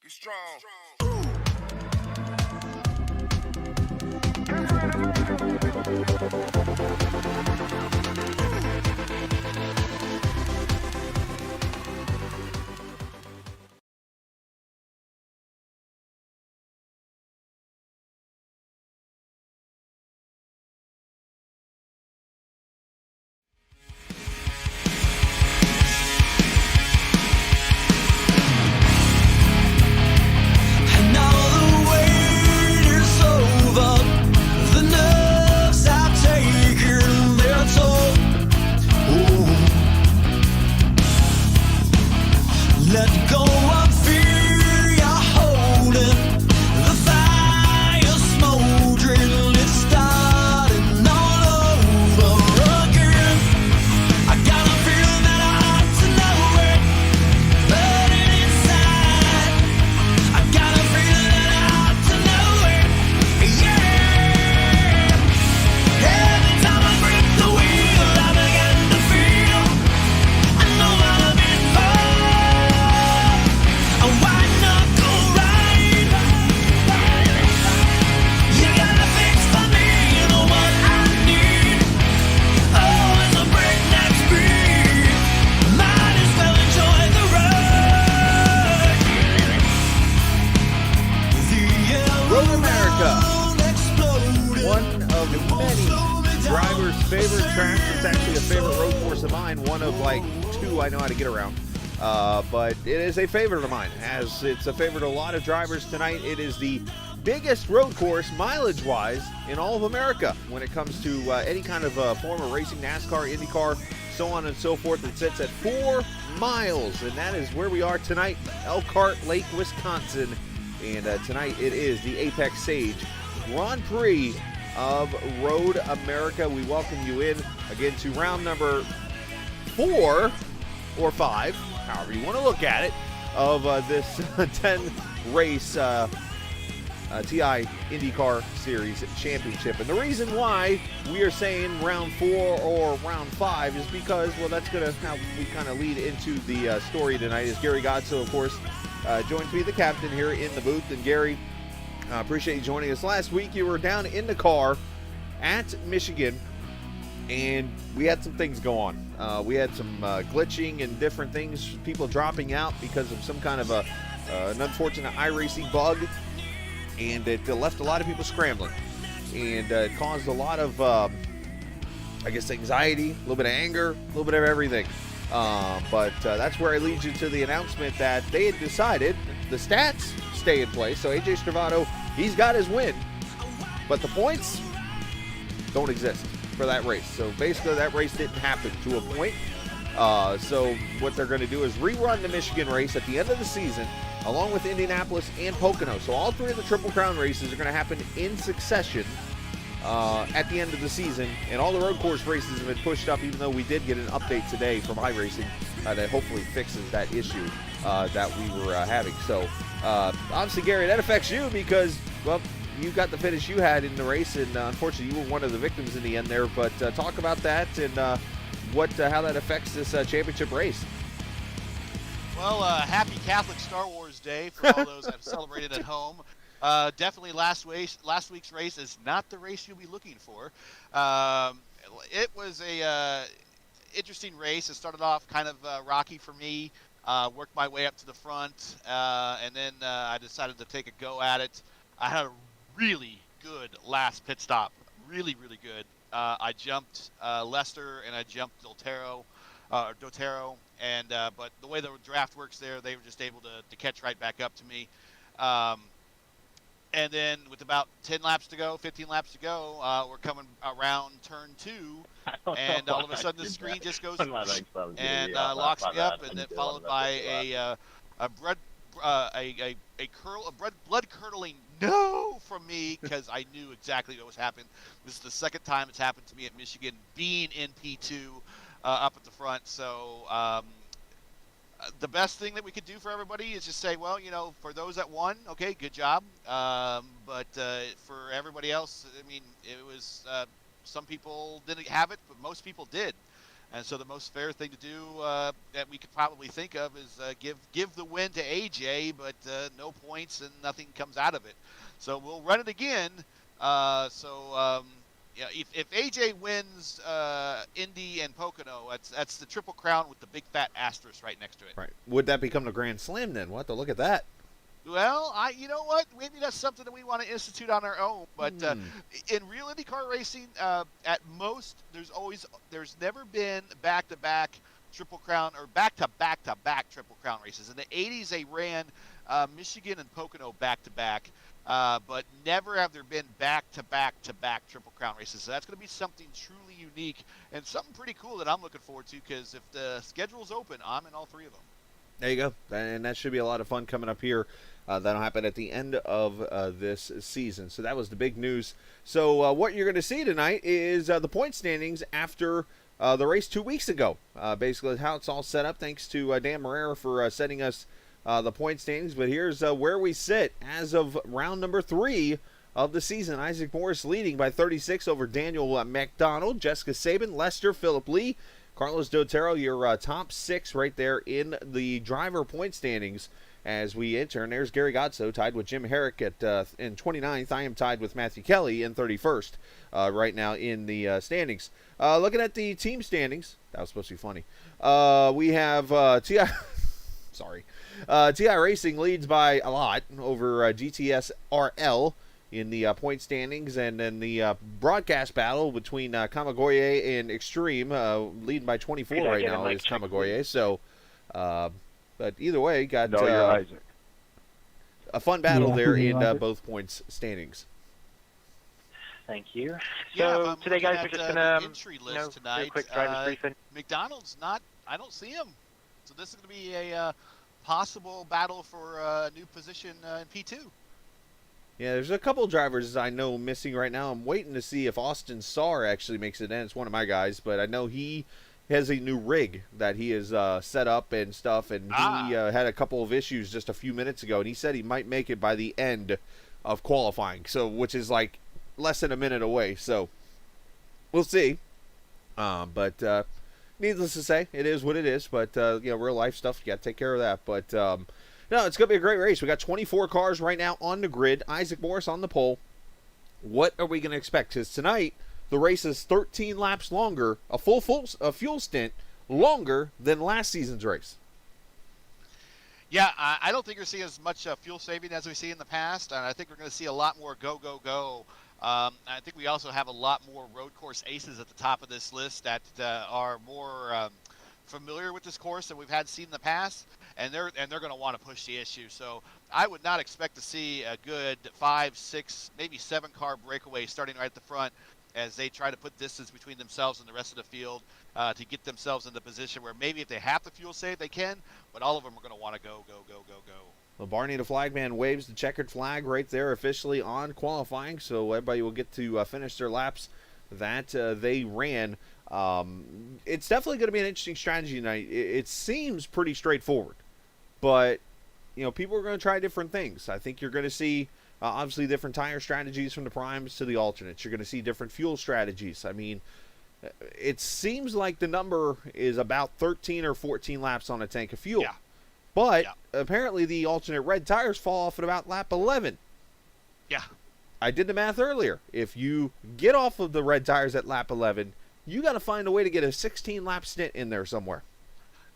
Be strong. Let go of fear, you're holding the fire smoldering, it's starting all over again. I got a feeling that I ought to know it, burning inside. I got a feeling that I ought to know it, yeah. Every time I grip the wheel, I begin to feel I know what I'm in for. A white knuckle ride. You got a fix for me, you know what I need. Oh, it's a breakneck speed. Might as well enjoy the ride. Road America, Exploded. one of many drivers' favorite tracks. It's actually a favorite road course of mine. One of like two I know how to get around. But it is a favorite of mine, as it's a favorite of a lot of drivers tonight. It is the biggest road course, mileage-wise, in all of America when it comes to any kind of form of racing, NASCAR, IndyCar, so on and so forth. It sits at 4 miles, and that is where we are tonight, Elkhart Lake, Wisconsin. And tonight it is the Apex Sage Grand Prix of Road America. We welcome you in again to round number 4 or 5, however you want to look at it, of this 10-race TI IndyCar Series Championship. And the reason why we are saying round 4 or round 5 is because, well, that's going to how we kind of lead into the story tonight. Is Gary Godso, of course, joins me, the captain, here in the booth. And Gary, appreciate you joining us. Last week you were down in the car at Michigan, and we had some things go on. We had some glitching and different things, people dropping out because of some kind of an unfortunate iRacing bug, and it left a lot of people scrambling, and it caused a lot of, I guess, anxiety, a little bit of anger, a little bit of everything. But that's where I lead you to the announcement that they had decided the stats stay in place. So AJ Stravato, he's got his win, but the points don't exist for that race. So basically that race didn't happen to a point. So what they're going to do is rerun the Michigan race at the end of the season, along with Indianapolis and Pocono. So all 3 of the Triple Crown races are going to happen in succession at the end of the season, and all the road course races have been pushed up, even though we did get an update today from iRacing that hopefully fixes that issue that we were having. So obviously, Gary, that affects you because, well, you got the finish you had in the race, and unfortunately you were one of the victims in the end there. But talk about that and how that affects this championship race. Well, happy Catholic Star Wars Day for all those that have celebrated at home. Definitely last week's race is not the race you'll be looking for. It was a interesting race. It started off kind of rocky for me. Worked my way up to the front, and then I decided to take a go at it. I had a really good last pit stop. Really, really good. I jumped Lester and I jumped Dotero, and but the way the draft works there, they were just able to catch right back up to me. And then with about 10 laps to go, 15 laps to go, we're coming around turn 2, and all of a sudden the screen just goes and locks me up, and then followed by a blood curdling no from me, because I knew exactly what was happening. This is the second time it's happened to me at Michigan, being in P2 up at the front. So the best thing that we could do for everybody is just say, well, for those that won, okay, good job. But for everybody else, I mean, it was some people didn't have it, but most people did. And so the most fair thing to do that we could probably think of is give the win to AJ, but no points and nothing comes out of it. So we'll run it again. Yeah, if AJ wins Indy and Pocono, that's the Triple Crown with the big fat asterisk right next to it. Right. Would that become the Grand Slam then? We'll have to look at that. Well, you know what? Maybe that's something that we want to institute on our own. But in real IndyCar racing, at most, there's never been back-to-back Triple Crown or back-to-back-to-back Triple Crown races. In the 80s, they ran Michigan and Pocono back-to-back, but never have there been back-to-back-to-back Triple Crown races. So that's going to be something truly unique and something pretty cool that I'm looking forward to, because if the schedule's open, I'm in all three of them. There you go. And that should be a lot of fun coming up here. That'll happen at the end of this season. So that was the big news. So what you're going to see tonight is the point standings after the race 2 weeks ago. Basically how it's all set up. Thanks to Dan Marrera for sending us the point standings. But here's where we sit as of round number 3 of the season. Isaac Morris leading by 36 over Daniel McDonald, Jessica Sabin, Lester, Philip Lee, Carlos Dotero, your top 6 right there in the driver point standings as we enter. And there's Gary Godso tied with Jim Herrick at in 29th. I am tied with Matthew Kelly in 31st right now in the standings. Looking at the team standings, that was supposed to be funny. We have TI. Sorry. TI Racing leads by a lot over GTS RL in the point standings, and then the broadcast battle between Kamagoye and Extreme, leading by 24 right now is Kamagoye. So, but either way, got a fun battle there in both points standings. Thank you. Yeah, So today, guys, we're just gonna entry list tonight. do a quick driver's briefing. McDonald's not. I don't see him. So this is going to be a possible battle for a new position in P2. Yeah, there's a couple drivers I know missing right now. I'm waiting to see if Austin Sarr actually makes it in. It's one of my guys, but I know he has a new rig that he has set up and stuff, and he had a couple of issues just a few minutes ago, and he said he might make it by the end of qualifying, so which is like less than a minute away. So we'll see. But needless to say, it is what it is. But real life stuff, you got to take care of that. But no, it's going to be a great race. We got 24 cars right now on the grid. Isaac Morris on the pole. What are we going to expect? Because tonight, the race is 13 laps longer, a fuel stint longer than last season's race. Yeah, I don't think you're seeing as much fuel saving as we see in the past, and I think we're going to see a lot more go, go, go. I think we also have a lot more road course aces at the top of this list that are more familiar with this course than we've had seen in the past, and they're going to want to push the issue. So I would not expect to see a good 5, 6, maybe 7 car breakaway starting right at the front as they try to put distance between themselves and the rest of the field to get themselves in the position where maybe if they have to fuel save, they can, but all of them are going to want to go, go, go, go, go. Well, Barney the flagman waves the checkered flag right there officially on qualifying, so everybody will get to finish their laps that they ran. It's definitely going to be an interesting strategy tonight. It seems pretty straightforward, but people are going to try different things. I think you're going to see obviously different tire strategies from the primes to the alternates. You're going to see different fuel strategies. I mean, it seems like the number is about 13 or 14 laps on a tank of fuel. Yeah. But apparently the alternate red tires fall off at about lap 11. Yeah. I did the math earlier. If you get off of the red tires at lap 11, you got to find a way to get a 16-lap stint in there somewhere.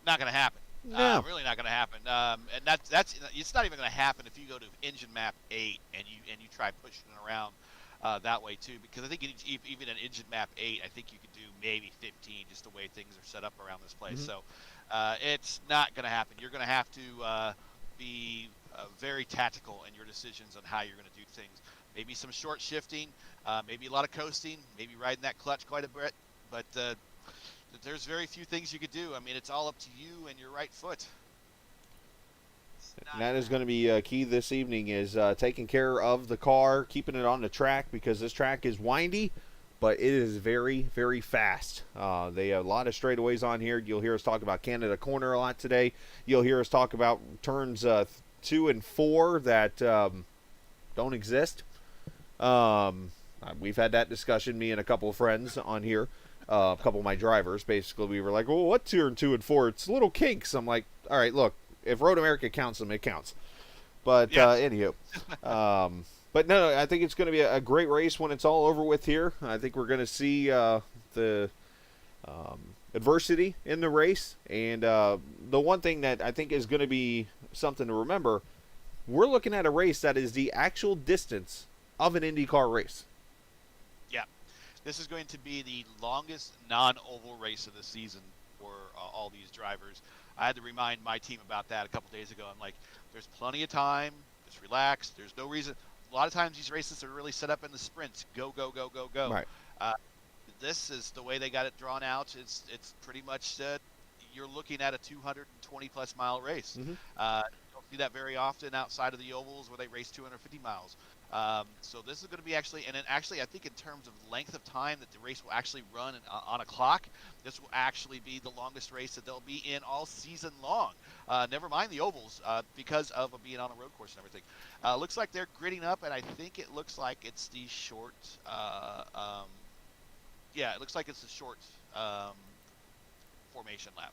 Not going to happen. No. Really not going to happen. And that's it's not even going to happen if you go to engine map 8 and you try pushing it around that way too, because I think even an engine map 8, I think you could do maybe 15 just the way things are set up around this place. So it's not going to happen. You're going to have to be very tactical in your decisions on how you're going to do things. Maybe some short shifting, maybe a lot of coasting, maybe riding that clutch quite a bit, but there's very few things you could do. I mean, it's all up to you and your right foot. And that is going to be key this evening, is taking care of the car, keeping it on the track, because this track is windy, but it is very, very fast. They have a lot of straightaways on here. You'll hear us talk about Canada Corner a lot today. You'll hear us talk about turns 2 and 4 that don't exist. We've had that discussion, me and a couple of friends on here. A couple of my drivers. Basically, we were like, well, what turn 2 and 4? It's little kinks. I'm like, all right, look, if Road America counts them, it counts. But anywho, but no, I think it's going to be a great race when it's all over with here. I think we're going to see the adversity in the race. And the one thing that I think is going to be something to remember, we're looking at a race that is the actual distance of an IndyCar race. Yeah. This is going to be the longest non-oval race of the season for all these drivers. I had to remind my team about that a couple days ago. I'm like, there's plenty of time. Just relax. There's no reason. A lot of times these races are really set up in the sprints. Go, go, go, go, go. Right. This is the way they got it drawn out. It's pretty much you're looking at a 220-plus mile race. Mm-hmm. Don't see that very often outside of the ovals where they race 250 miles. So this is going to be actually, and then actually I think in terms of length of time that the race will actually run on a clock, this will actually be the longest race that they'll be in all season long. Never mind the ovals because of being on a road course and everything. Looks like they're gridding up, and I think it looks like it's the short, it looks like it's the short formation lap.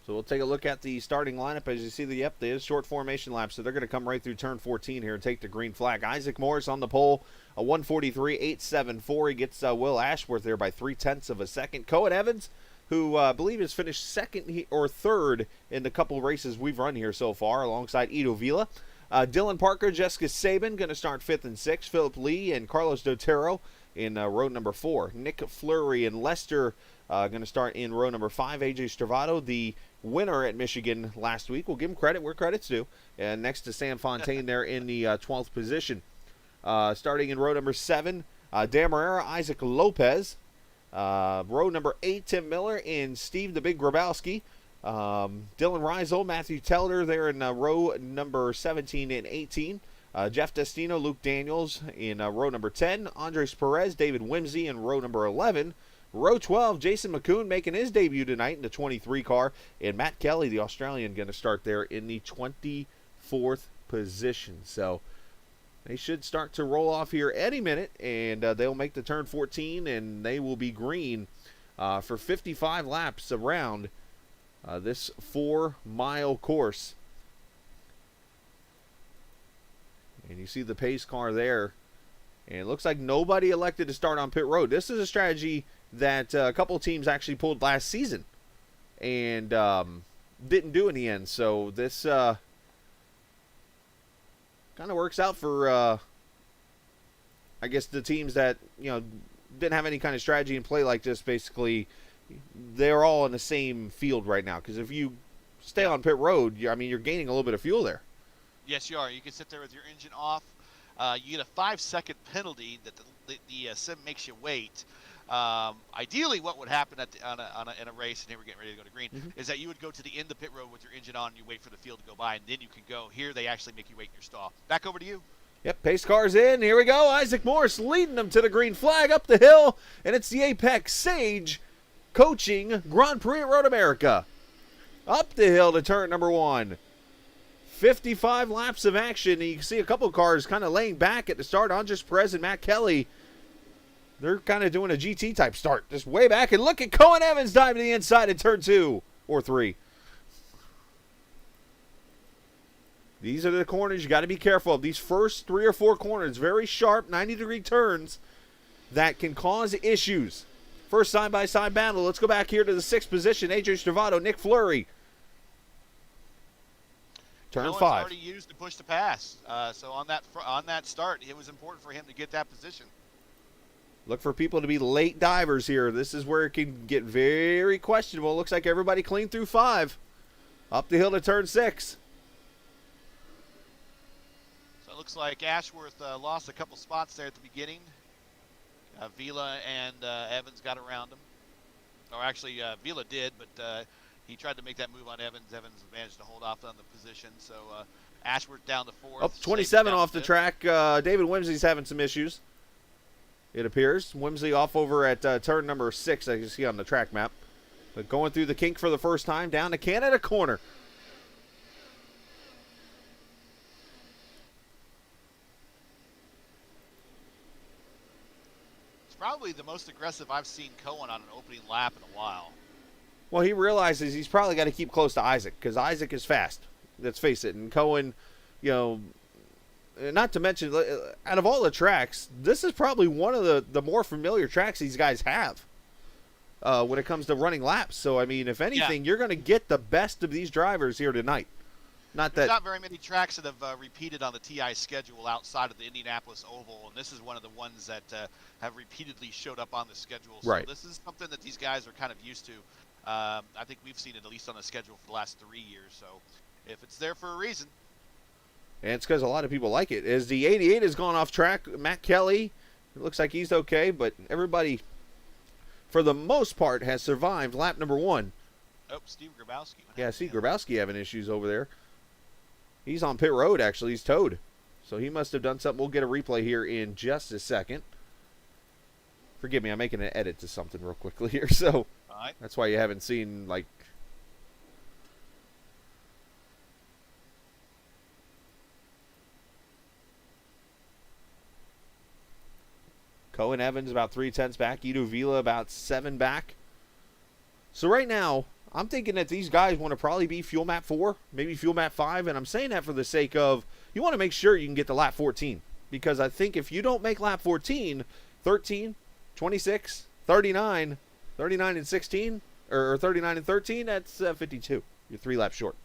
So we'll take a look at the starting lineup. As you see, there is short formation lap, so they're going to come right through turn 14 here and take the green flag. Isaac Morris on the pole, a 1:43.874. He gets Will Ashworth there by 0.3 of a second. Cohen Evans, who I believe has finished second or third in the couple races we've run here so far, alongside Ido Vila. Dylan Parker, Jessica Saban going to start 5th and 6th. Philip Lee and Carlos Dotero in row number 4. Nick Flurry and Lester going to start in row number 5. AJ Stravato, the winner at Michigan last week. We'll give him credit where credit's due. And next to Sam Fontaine there in the 12th position. Starting in row number 7, Dan Marrera, Isaac Lopez. Row number 8, Tim Miller and Steve the Big Grabowski. Dylan Reisel, Matthew Telder there in row number 17 and 18. Jeff Destino, Luke Daniels in row number 10. Andres Perez, David Whimsey in row number 11. Row 12, Jason McCoon making his debut tonight in the 23 car. And Matt Kelly, the Australian, going to start there in the 24th position. So they should start to roll off here any minute. And they'll make the turn 14, and they will be green for 55 laps around this 4-mile course. And you see the pace car there. And it looks like nobody elected to start on pit road. This is a strategy that a couple teams actually pulled last season and didn't do in the end. So this kind of works out for, I guess, the teams that, didn't have any kind of strategy in play like this. Basically, they're all in the same field right now. Because if you stay on pit road, you're gaining a little bit of fuel there. Yes, you are. You can sit there with your engine off. You get a 5-second penalty that the sim makes you wait. Ideally, what would happen in a race, and here we're getting ready to go to green, is that you would go to the end of the pit road with your engine on, and you wait for the field to go by, and then you can go. Here, they actually make you wait in your stall. Back over to you. Yep, pace car's in. Here we go. Isaac Morris leading them to the green flag up the hill, and it's the Apex Sage coaching Grand Prix at Road America. Up the hill to turn number 1. 55 laps of action, and you can see a couple of cars kind of laying back at the start. Andres Perez and Matt Kelly, they're kind of doing a GT-type start, just way back. And look at Cohen Evans diving to the inside in turn 2 or 3. These are the corners you got to be careful of. These first 3 or 4 corners, very sharp, 90-degree turns that can cause issues. First side-by-side battle. Let's go back here to the 6th position. AJ Stravato, Nick Flurry. Turn 5. Already used to push the pass. So on that start, it was important for him to get that position. Look for people to be late divers here. This is where it can get very questionable. Looks like everybody clean through 5. Up the hill to turn 6. So it looks like Ashworth lost a couple spots there at the beginning. Vila and Evans got around him. Or actually, Vila did, but he tried to make that move on Evans. Evans managed to hold off on the position. So Ashworth down to 4th. Up 27 off the track. David Whimsey's having some issues, it appears. Whimsey off over at turn number 6, as you see on the track map. But going through the kink for the first time, down to Canada corner. probably the most aggressive I've seen Cohen on an opening lap in a while. Well, he realizes he's probably got to keep close to Isaac because Isaac is fast. Let's face it. And Cohen, not to mention, out of all the tracks, this is probably one of the more familiar tracks these guys have when it comes to running laps. So, I mean, if anything, you're going to get the best of these drivers here tonight. There's not very many tracks that have repeated on the TI schedule outside of the Indianapolis Oval, and this is one of the ones that have repeatedly showed up on the schedule. So right. This is something that these guys are kind of used to. I think we've seen it at least on the schedule for the last 3 years. So if it's there for a reason. And it's because a lot of people like it. As the 88 has gone off track, Matt Kelly, it looks like he's okay, but everybody, for the most part, has survived lap number 1. Oh, Steve Grabowski. Yeah, see Grabowski having issues over there. He's on pit road, actually. He's towed. So he must have done something. We'll get a replay here in just a second. Forgive me, I'm making an edit to something real quickly here. So right. That's why you haven't seen, like... Cohen Evans about 3/10 back. Ido Vila about 7 back. So right now, I'm thinking that these guys want to probably be fuel map 4, maybe fuel map 5, and I'm saying that for the sake of you want to make sure you can get to lap 14. Because I think if you don't make lap 14, 13, 26, 39, 39 and 16, or 39 and 13, that's 52. You're 3 laps short.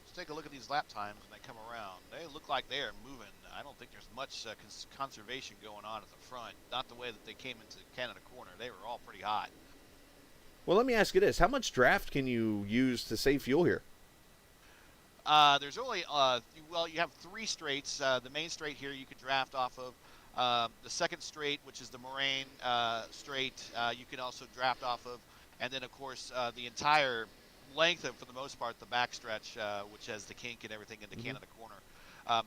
Let's take a look at these lap times when they come around. They look like they are moving. I don't think there's much conservation going on at the front. Not the way that they came into Canada Corner. They were all pretty hot. Well, let me ask you this. How much draft can you use to save fuel here? There's only, you have 3 straights. The main straight here you could draft off of. The second straight, which is the Moraine straight, you can also draft off of. And then, of course, the entire length of, for the most part, the backstretch, which has the kink and everything in the Canada Corner.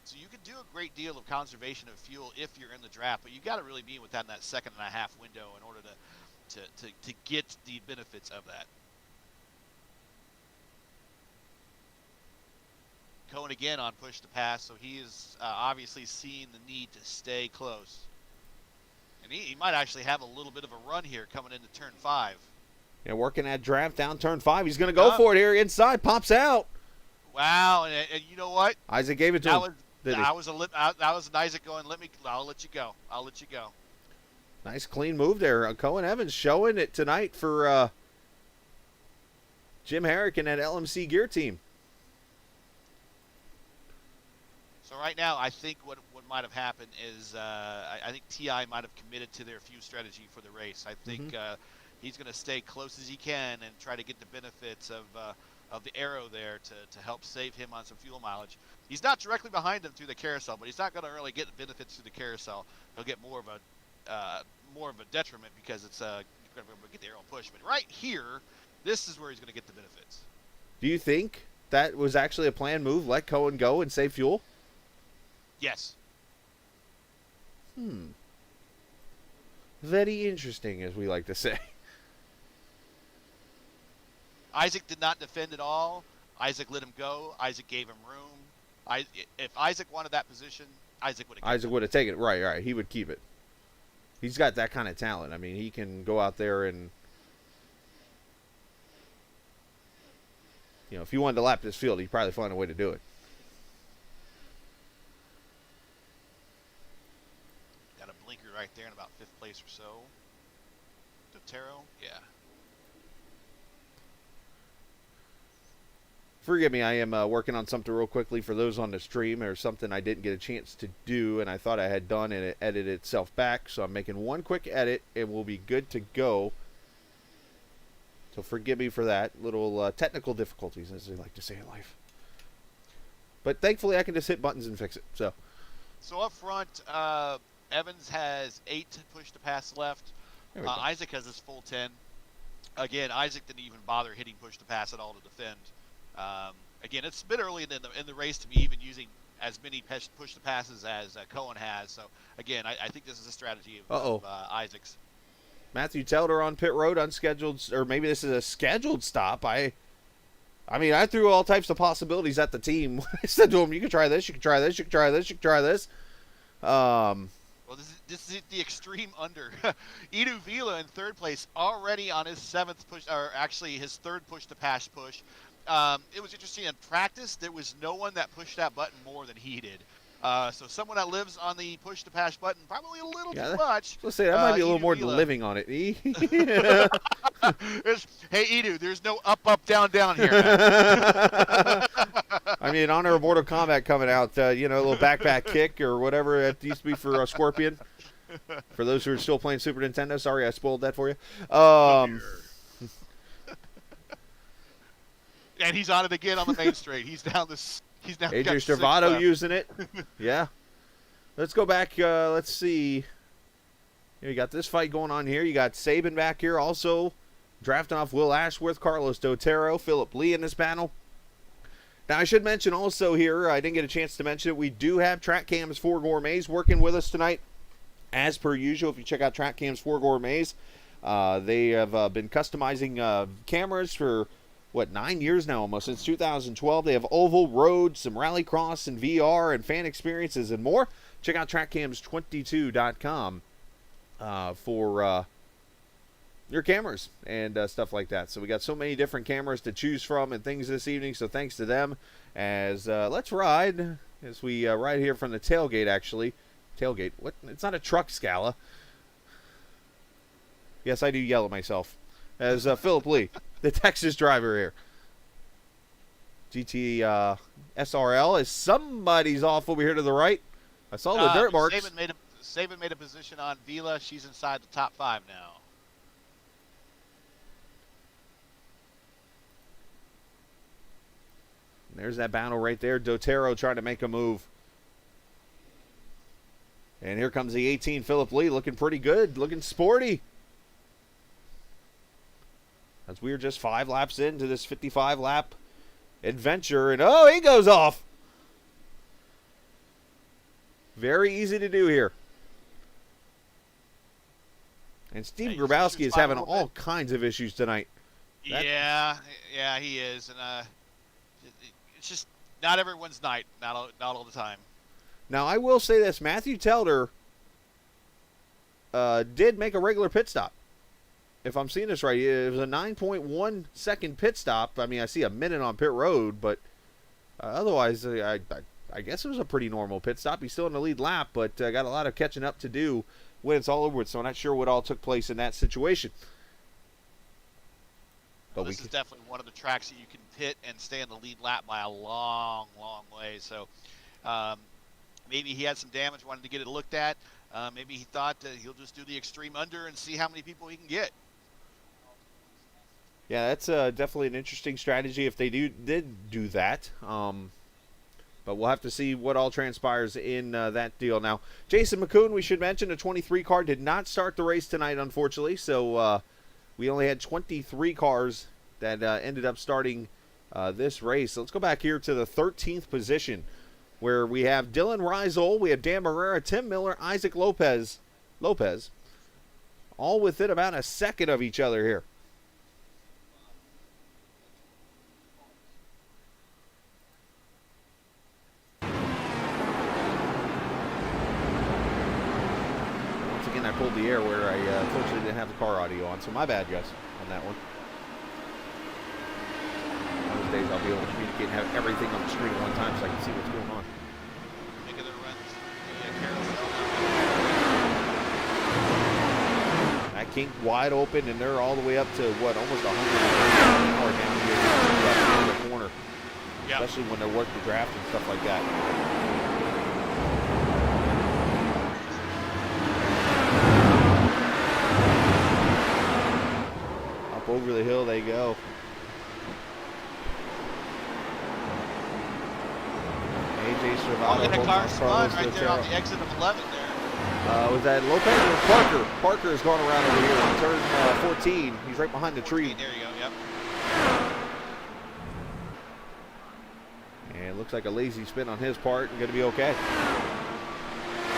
So you can do a great deal of conservation of fuel if you're in the draft, but you got to really be within that 1.5 second window in order to get the benefits of that. Cohen again on push to pass, so he is obviously seeing the need to stay close. And he might actually have a little bit of a run here coming into turn 5. Yeah, working that draft down turn 5. He's going to go for it here. Inside, pops out. Wow, and you know what? Isaac gave it to him. That was an Isaac going, I'll let you go. I'll let you go. Nice clean move there. Cohen Evans showing it tonight for Jim Herrick and that LMC gear team. So right now, I think what might have happened is I think TI might have committed to their fuel strategy for the race. I think he's going to stay close as he can and try to get the benefits of the arrow there to help save him on some fuel mileage. He's not directly behind him through the carousel, but he's not going to really get the benefits through the carousel. He'll get more of a detriment because it's going to get the arrow push. But right here, this is where he's going to get the benefits. Do you think that was actually a planned move? Let Cohen go and save fuel? Yes. Very interesting, as we like to say. Isaac did not defend at all. Isaac let him go. Isaac gave him room. If Isaac wanted that position, Isaac would have taken it. Right. He would keep it. He's got that kind of talent. I mean, he can go out there and, if he wanted to lap this field, he'd probably find a way to do it. Got a blinker right there in about 5th place or so. Dotero, yeah. Forgive me, I am working on something real quickly for those on the stream. Or something I didn't get a chance to do, and I thought I had done, and it edited itself back. So I'm making one quick edit, and we'll be good to go. So forgive me for that. Little technical difficulties, as they like to say in life. But thankfully, I can just hit buttons and fix it. So up front, Evans has 8 push to pass left. Isaac has his full 10. Again, Isaac didn't even bother hitting push to pass at all to defend. Again, it's a bit early in the race to be even using as many push to passes as Cohen has. So again, I think this is a strategy of Isaac's. Matthew Telder on pit road, unscheduled, or maybe this is a scheduled stop. I threw all types of possibilities at the team. I said to him, "You can try this. You can try this. You can try this. You can try this." Well, Well, this is the extreme under. Edu Vila in third place, already on his seventh push, or actually his third push to pass push. It was interesting in practice. There was no one that pushed that button more than he did. So someone that lives on the push to pass button, probably a little too much. Let's say that might be a little Edu more Vila. than living on it. Hey Edu, there's no up, up, down, down here. I mean, in honor of Mortal Kombat coming out, you know, a little backpack kick or whatever it used to be for Scorpion. For those who are still playing Super Nintendo, sorry I spoiled that for you. And he's on it again on the main straight. He's down this. He's now AJ got 6 Stravato left. using it. Yeah. Let's go back. Let's see. You got this fight going on here. You got Saban back here also drafting off Will Ashworth, Carlos Dotero, Philip Lee in this battle. Now, I should mention also here, I didn't get a chance to mention it, we do have Track Cams 4 Gourmets working with us tonight. As per usual, if you check out Track Cams 4 Gourmets, they have been customizing cameras for, 9 years now almost, since 2012. They have oval, road, some rallycross, and VR, and fan experiences, and more. Check out trackcams22.com for your cameras and stuff like that. So we got so many different cameras to choose from and things this evening, so thanks to them. As let's ride, as we ride here from the tailgate, actually. Tailgate? What? It's not a truck, Scala. Yes, I do yell at myself. As Philip Lee, the Texas driver here. GT SRL, as somebody's off over here to the right. I saw the dirt marks. Saban made a position on Vila. She's inside the top 5 now. There's that battle right there. Dotero trying to make a move. And here comes the 18, Philip Lee, looking pretty good, looking sporty. As we are just 5 laps into this 55-lap adventure, and oh, he goes off. Very easy to do here. And Steve Grabowski is having all kinds of issues tonight. Yeah, he is, and it's just not everyone's night, not all the time. Now, I will say this. Matthew Telder did make a regular pit stop. If I'm seeing this right, it was a 9.1 second pit stop. I mean, I see a minute on pit road, but otherwise, I guess it was a pretty normal pit stop. He's still in the lead lap, but got a lot of catching up to do when it's all over with, so I'm not sure what all took place in that situation. But this is definitely one of the tracks that you can pit and stay in the lead lap by a long, long way. So maybe he had some damage, wanted to get it looked at. Maybe he thought that he'll just do the extreme under and see how many people he can get. Yeah, that's definitely an interesting strategy if they did do that. But we'll have to see what all transpires in that deal. Now, Jason McCoon, we should mention, a 23 car did not start the race tonight, unfortunately. So we only had 23 cars that ended up starting this race. So let's go back here to the 13th position, where we have Dylan Reisel, we have Dan Barrera, Tim Miller, Isaac Lopez, all within about a second of each other here. Once again, I pulled the air where I unfortunately didn't have the car audio on, so my bad, guys, on that one. One of those days I'll be able to communicate and have everything on the screen at one time so I can see what's going on. Making their runs. That kink wide open, and they're all the way up to, what, almost 100 miles down here in the corner. Yep. Especially when they're working the draft and stuff like that. Up over the hill they go. AJ Stravato. And a car spun right there on the exit of 11 there. Was that Lopez or Parker? Parker has gone around over here on turn 14. He's right behind the tree. There you go, yep. And it looks like a lazy spin on his part and going to be okay.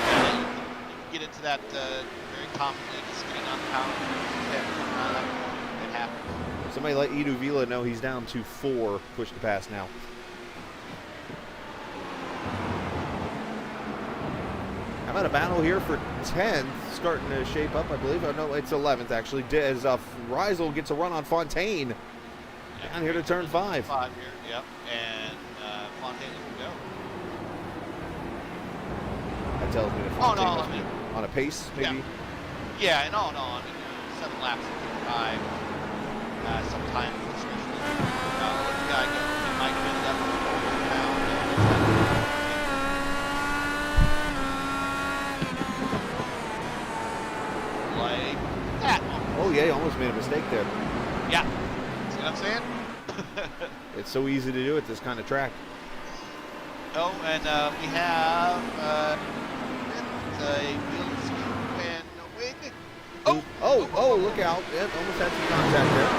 Yeah, you get into that very confidently, just getting on the power. It happens. Somebody let Edu Vila know he's down to 4 push to pass now. How about a battle here for 10th, starting to shape up, I believe. Oh, no, it's 11th, actually. As Riesel gets a run on Fontaine. Down here to turn 5. 5 here, yep. And Fontaine will go. That tells me that Oh, Fontaine no, must I mean, be on a pace, maybe. yeah, no, I mean, 7 laps in 5. Sometime especially. Let the guy go. He might end up like that. Oh, yeah, he almost made a mistake there. Yeah. See what I'm saying? It's so easy to do at this kind of track. Oh, and we have a wheel scoop and a wing. Oh, look out. Yeah, almost had some contact there.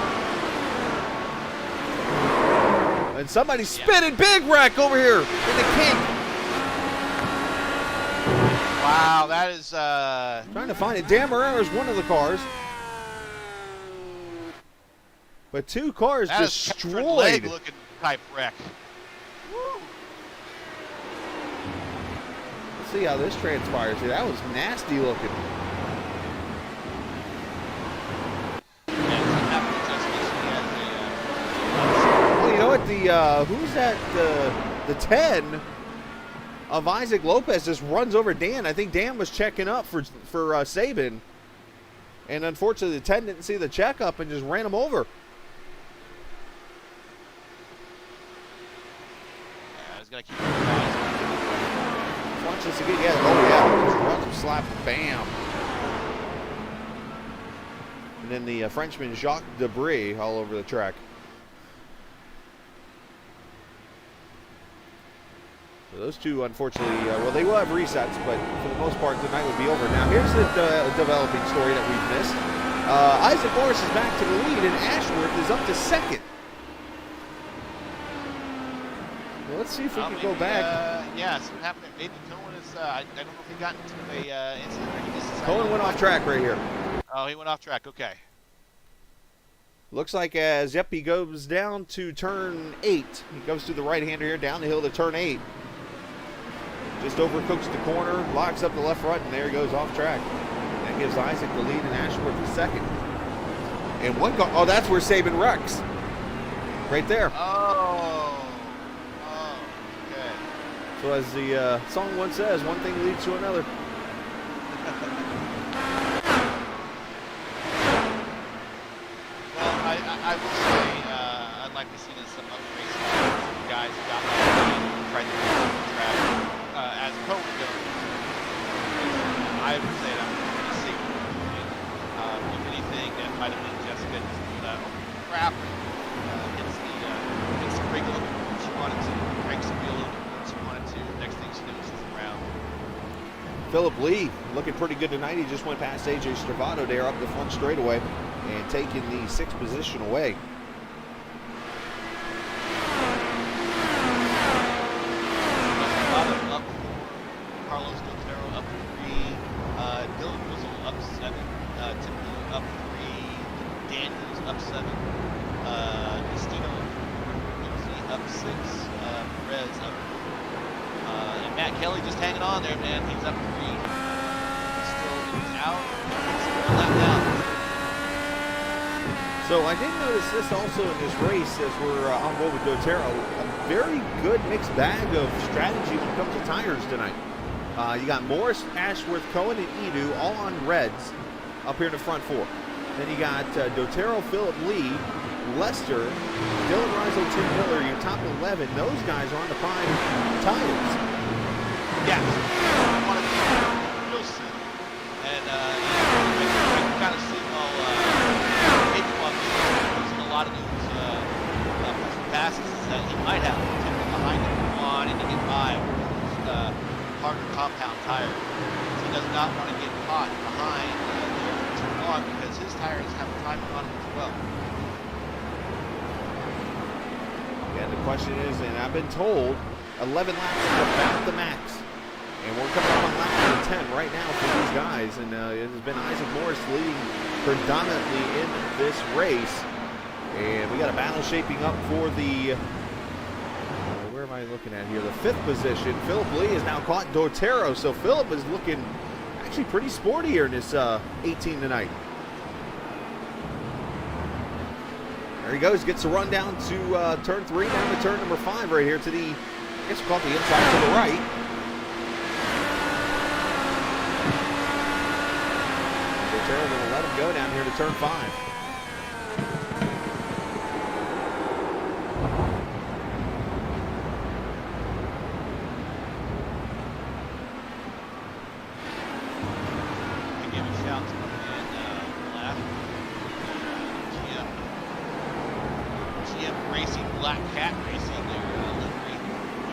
And somebody's spinning big wreck over here in the kink. Wow, that is Trying to find it. Dan Marrero is one of the cars. But 2 cars that is destroyed. leg looking type wreck. Let's see how this transpires here. That was nasty looking. Well, you know what? Who's that? The 10 of Isaac Lopez just runs over Dan. I think Dan was checking up for Saban, and unfortunately the 10 didn't see the checkup and just ran him over. Yeah, he's got to keep his eyes. Watch this again. Yeah. Oh yeah. Just runs him, slap, bam. And then the Frenchman Jacques Debris all over the track. So those two, unfortunately, well, they will have resets, but for the most part, the night would be over. Now, here's the developing story that we've missed. Isaac Morris is back to the lead, and Ashworth is up to 2nd. Well, let's see if we can go back. Yeah, see what happened. Maybe Cohen is, I don't know if he got into a incident or he just decided Cohen went off track right here. Oh, he went off track. Okay. Looks like he goes down to turn 8. He goes to the right-hander here, down the hill to turn 8. Just overcooks the corner, locks up the left front, and there he goes off track. That gives Isaac the lead and Ashworth the 2nd. And one car, oh, that's where Saban wrecks. Right there. Oh, okay. So as the song once says, one thing leads to another. Well, I will say, unlike we've seen in some other races, some guys who got like tried to get on the track. As Cohen goes, I would say that was pretty safe. If anything, that might have been Jessica just crap. Hits the brake a little bit more than she wanted to, cranks the wheel a little bit more than she wanted to. Next thing she knows, she's around. Philip Lee looking pretty good tonight. He just went past AJ Stravato there up the front straightaway and taking the 6th position away. Carlos Dotero up 3, Dylan Grizzle up 7, Tim Miller up 3, Daniels up 7, Destino up 6, Perez up 4, and Matt Kelly just hanging on there, man. He's up 3. He's out. He's left down. So I did notice this also in this race as we're on board with Dotero. A very good mixed bag of strategy when it comes to tires tonight. You got Morris, Ashworth, Cohen, and Edu all on reds up here in the front 4. Then you got Dotero, Philip Lee, Lester, Dylan Riesel, Tim Miller, your top 11. Those guys are on the prime tires. Yeah. I want to be real soon. And I can kind of see using a lot of those passes that he might have taken behind him wanting to get by with those harder compound tires. He does not want to get caught behind there for too long because his tires have a timer on them as well. Yeah, the question is, and I've been told, 11 laps is about the max. And we're coming up on lap number 10 right now for these guys. And it has been Isaac Morris leading predominantly in this race. And we got a battle shaping up for the, where am I What am I looking at here? The 5th position. Philip Lee has now caught Dortero, so Philip is looking actually pretty sporty here in this 18 tonight. There he goes, gets a run down to turn 3, down to turn number 5 right here to the, I guess we'll call it the inside to the right. Dortero going to let him go down here to turn 5. Black Cat Racing there, livery.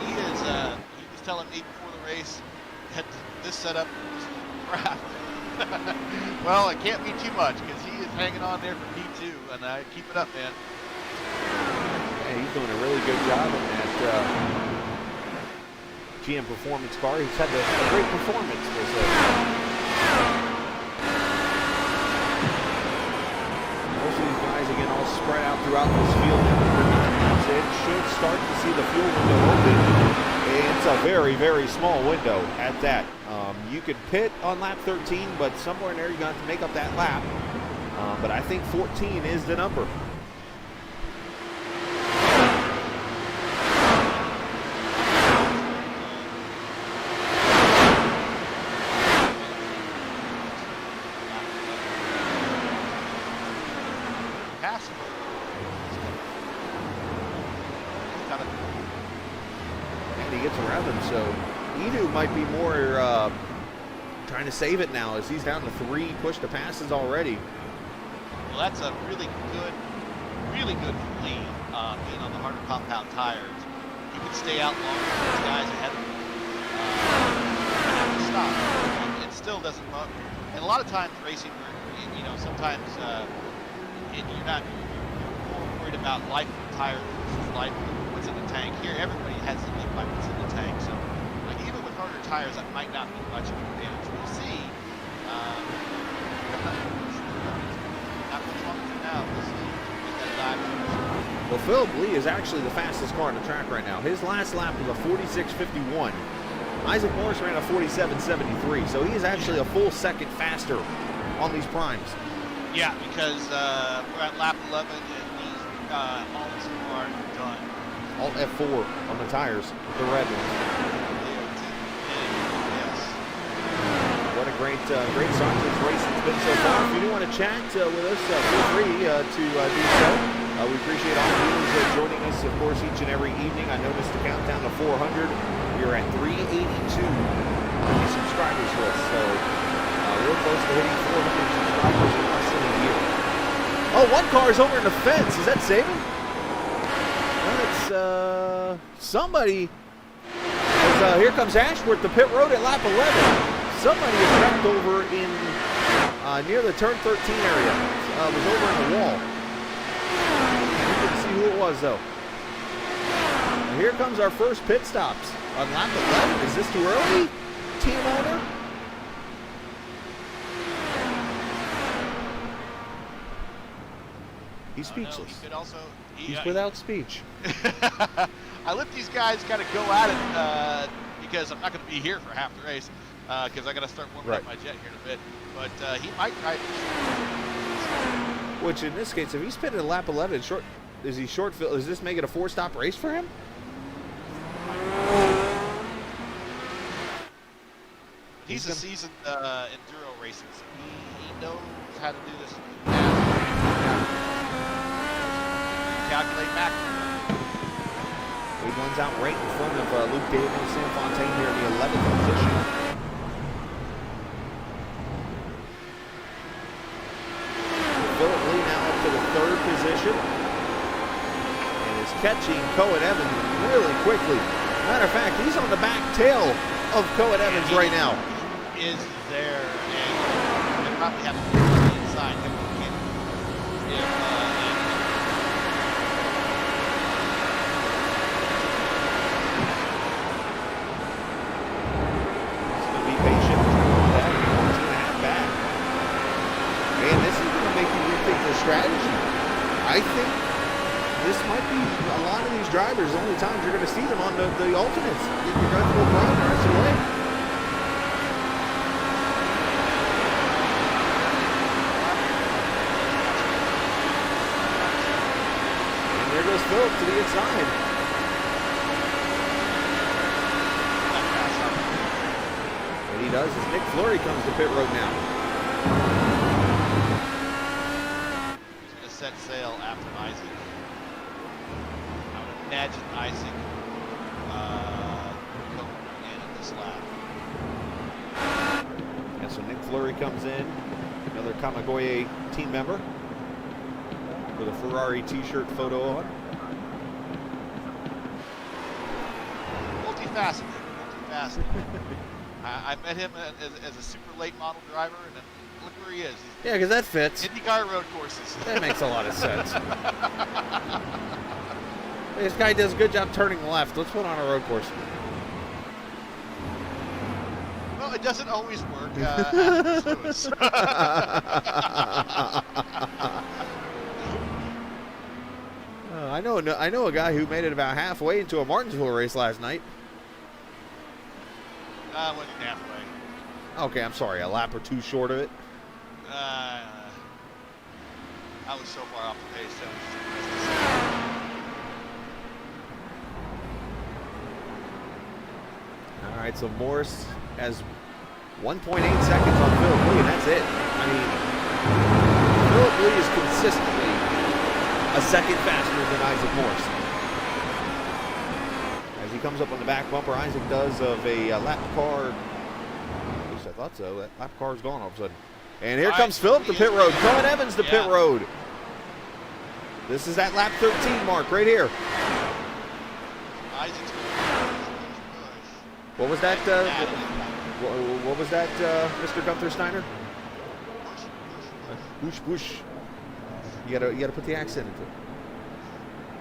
He was telling me before the race that this setup was crap. Well, it can't be too much because he is hanging on there for P2, and I keep it up, man. Yeah, he's doing a really good job in that GM Performance car. He's had a great performance this most of these guys, again, all spread out throughout this field. It should start to see the fuel window open. It's a very, very small window at that. You could pit on lap 13, but somewhere in there you're going to have to make up that lap. But I think 14 is the number. And he gets around him, so Edu might be more trying to save it now as he's down to 3 push-to-passes already. Well, that's a really good lead, being on the harder compound tires. He can stay out longer than these guys ahead of him. You have to stop. It still doesn't look. And a lot of times racing, sometimes you're more worried about life of the tire versus life of what's in the tank. Here, everybody has to live by what's in the tank. So, like, even with harder tires, that might not be much of an advantage. We'll see. Not much longer now. We'll see. Well, Philip Lee is actually the fastest car on the track right now. His last lap was a 46.51. Isaac Morris ran a 47.73, so he is actually a full second faster on these primes. Yeah, because we're at lap 11 and these alts are done. Alt F4 on the tires, the red ones. Yes. What a great start to this race it's been so far. If you do want to chat with us, feel free to do so. We appreciate all of you joining us, of course, each and every evening. I noticed the countdown to 400. We are at 382 on the subscribers list, so real close to hitting 400 subscribers in less than a year. Oh, one car is over in the fence. Is that Saban? Well, it's somebody. Here comes Ashworth, the pit road at lap 11. Somebody is wrecked over in near the turn 13 area. Was over in the wall. Who it was though. And here comes our first pit stops on lap 11. Is this too early, team owner? He's speechless. No, he could also, He's without speech. I let these guys kind of go at it because I'm not going to be here for half the race because I got to start warming up my jet here in a bit. But he might try to. Which in this case, if he's pitted at lap 11, short. Is he short field? Does this make it a 4-stop race for him? He's a seasoned enduro racer, so he knows how to do this. Calculate back. He runs out right in front of Luke Davis and Sam Fontaine here in the 11th position. Philip Lee now up to the 3rd position. Catching Cohen Evans really quickly. Matter of fact, he's on the back tail of Cohen Evans right now. He is there, and they probably have to put the inside. Be patient. That 2.5 back. Man, this is going to make you rethink the strategy. I think this might be a lot of these drivers, the only times you're going to see them on the alternates. You're going to go around the rest of the way. And there goes Philip to the inside. What he does is Nick Flurry comes to pit road now. He's going to set sail after Isaac. I would imagine Isaac going in at this lap. And so Nick Flurry comes in, another Kamagoye team member with a Ferrari t-shirt photo on. Multifaceted. I met him as a super late model driver, and then look where he is. He's Yeah, because that fits. IndyCar road courses. That makes a lot of sense. This guy does a good job turning left. Let's put on a road course. Well, it doesn't always work. I know a guy who made it about halfway into a Martinsville race last night. Wasn't halfway. Okay, I'm sorry, a lap or two short of it. I was so far off the pace. All right, so Morris has 1.8 seconds on Philip Lee, and that's it. I mean, Philip Lee is consistently a second faster than Isaac Morris. As he comes up on the back bumper, Isaac does of a lap car. At least I thought so. That lap car is gone all of a sudden. And here comes Philip to pit road. Cohen Evans to pit road. This is at lap 13 mark right here. Isaac's going What was that? What was that, Mr. Gunther Steiner? Push, push. You gotta put the accent into it.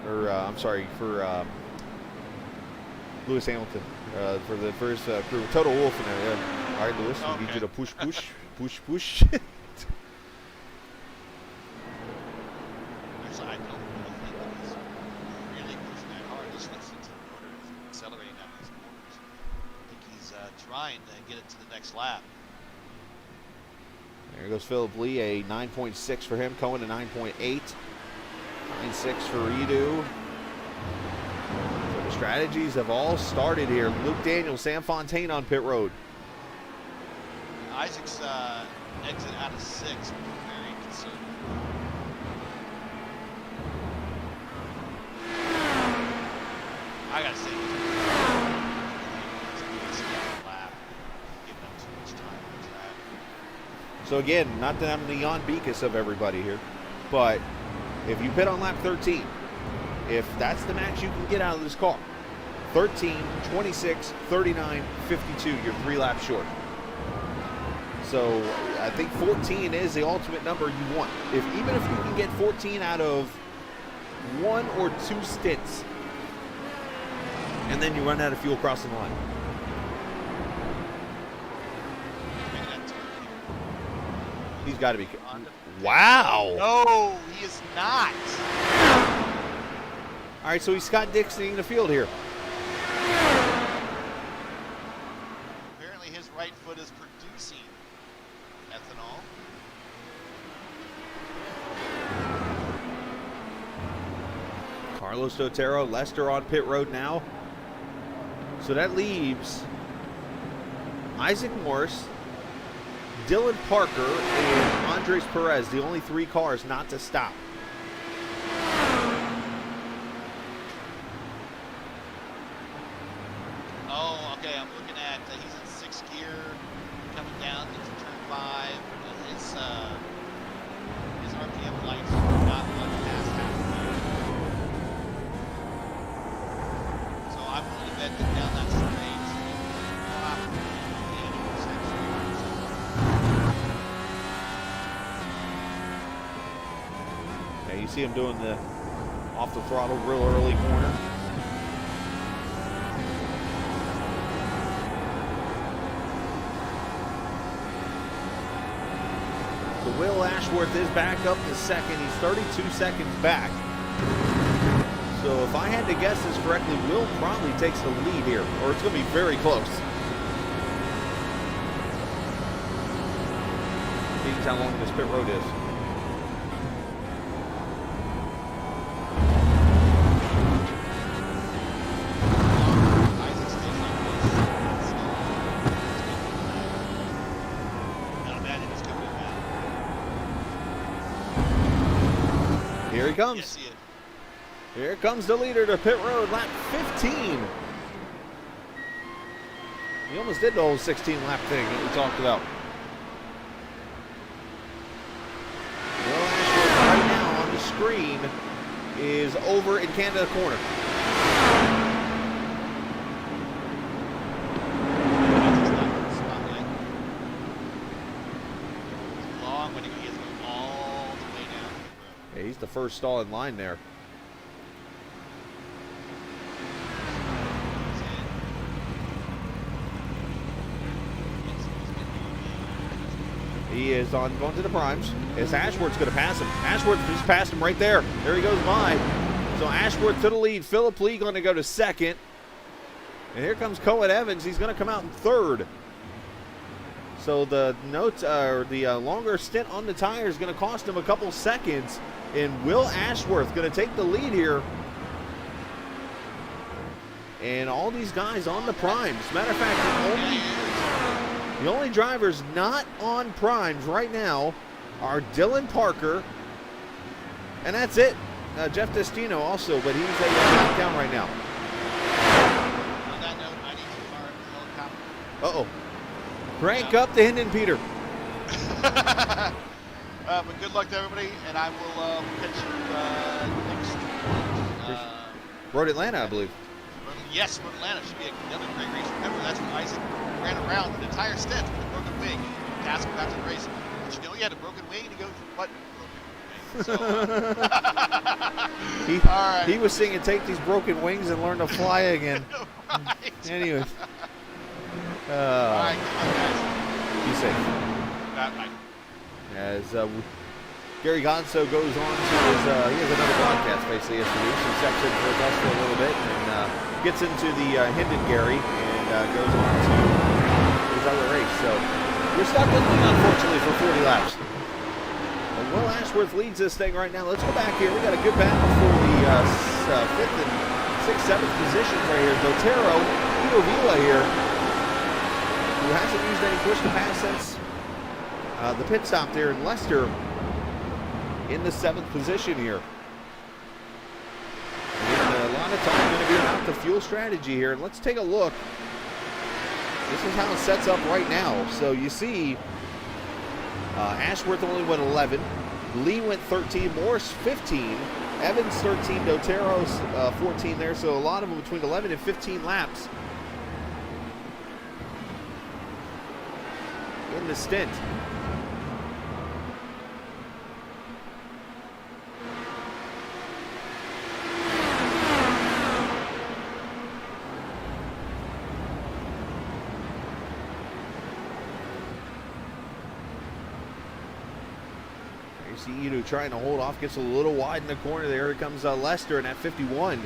Or I'm sorry, for Lewis Hamilton, for the first crew, Total Wolf in there. Yeah. All right, Lewis, we need you to push, push, push, push. Actually, I don't think he's really pushing that hard. Just listen to the motor. He's accelerating down these corners. I think he's trying to get it to the next lap. There goes Philip Lee, a 9.6 for him. Cohen a 9.8. 9.6 for Edu. So the strategies have all started here. Luke Daniels, Sam Fontaine on pit road. Isaac's exit out of 6 was very conservative. I gotta say, lap, giving them too much time on the track. So again, not that I'm the Jan Beekes of everybody here, but if you pit on lap 13, if that's the match you can get out of this car, 13, 26, 39, 52, you're 3 laps short. So I think 14 is the ultimate number you want. Even if you can get 14 out of 1 or 2 stints, and then you run out of fuel crossing the line. He's got to be. Wow. No, he is not. All right, so he's Scott Dixon in the field here. Apparently his right foot is producing ethanol. Carlos Otero, Lester on pit road now. So that leaves Isaac Morris, Dylan Parker, and Andres Perez, the only 3 cars not to stop. Oh, okay, I'm looking at, he's in 6th gear, coming down into turn 5. His RPM lights are not much past half. So I'm going to bet that down that straight, probably the 80% Yeah, you see him doing the off the throttle real early corner. So Will Ashworth is back up to 2nd. He's 32 seconds back. So if I had to guess this correctly, Will probably takes the lead here, or it's going to be very close. Means how long this pit road is. Here he comes. Yes, he is. Here comes the leader to pit road, lap 15. He almost did the whole 16-lap thing that we talked about. Will Ashworth right now on the screen is over in Canada corner. It's long when he gets all the way down. Yeah, he's the first stall in line there. He is on going to the primes. As Ashworth's going to pass him. Ashworth just passed him right there. There he goes by. So Ashworth to the lead. Philip Lee going to go to second. And here comes Cohen Evans. He's going to come out in third. So the longer stint on the tire is going to cost him a couple seconds. And Will Ashworth going to take the lead here. And all these guys on the primes. Matter of fact, the only drivers not on primes right now are Dylan Parker, and that's it. Jeff Destino also, but he's back down right now. On that note, I need to fire up the helicopter. Uh-oh. Crank up the Hendon Peter. But good luck to everybody, and I will catch you next. Road Atlanta, I believe. Yes, Road Atlanta should be another great race. Remember, that's when Isaac ran around an entire stint with a broken wing. You asked him after the race, did you know he had a broken wing? And he goes, what broken wing? So, all right. He was singing "Take These Broken Wings and Learn to Fly Again." Right. Anyways. All right, good luck, guys. Be safe. Bye. As Gary Gonzo goes on to his, he has another broadcast basically he has to do. So he steps in for us for a little bit and gets into the Hendon Gary and goes on to his other race. So we're stuck with him, unfortunately, for 40 laps. And Will Ashworth leads this thing right now. Let's go back here. We got a good battle for the 5th and 6th, 7th positions right here. Dotero, Ido Vila here, who hasn't used any push to pass since the pit stop there in Leicester, in the 7th position here. And a lot of time going to be about the fuel strategy here. And let's take a look. This is how it sets up right now. So you see Ashworth only went 11. Lee went 13. Morris 15. Evans 13. Dotero's 14 there. So a lot of them between 11 and 15 laps in the stint. You see Ito trying to hold off, gets a little wide in the corner there. Here comes Lester in at 51.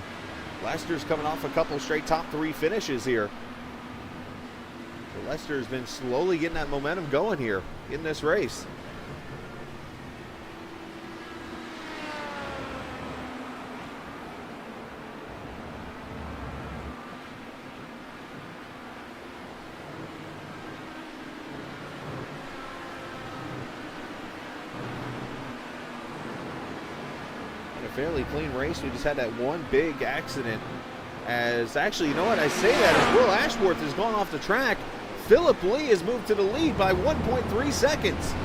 Lester's coming off a couple straight top 3 finishes here. So Lester's been slowly getting that momentum going here in this race. Fairly clean race. We just had that one big accident. As actually, you know what? I say that as Will Ashworth has gone off the track. Philip Lee has moved to the lead by 1.3 seconds.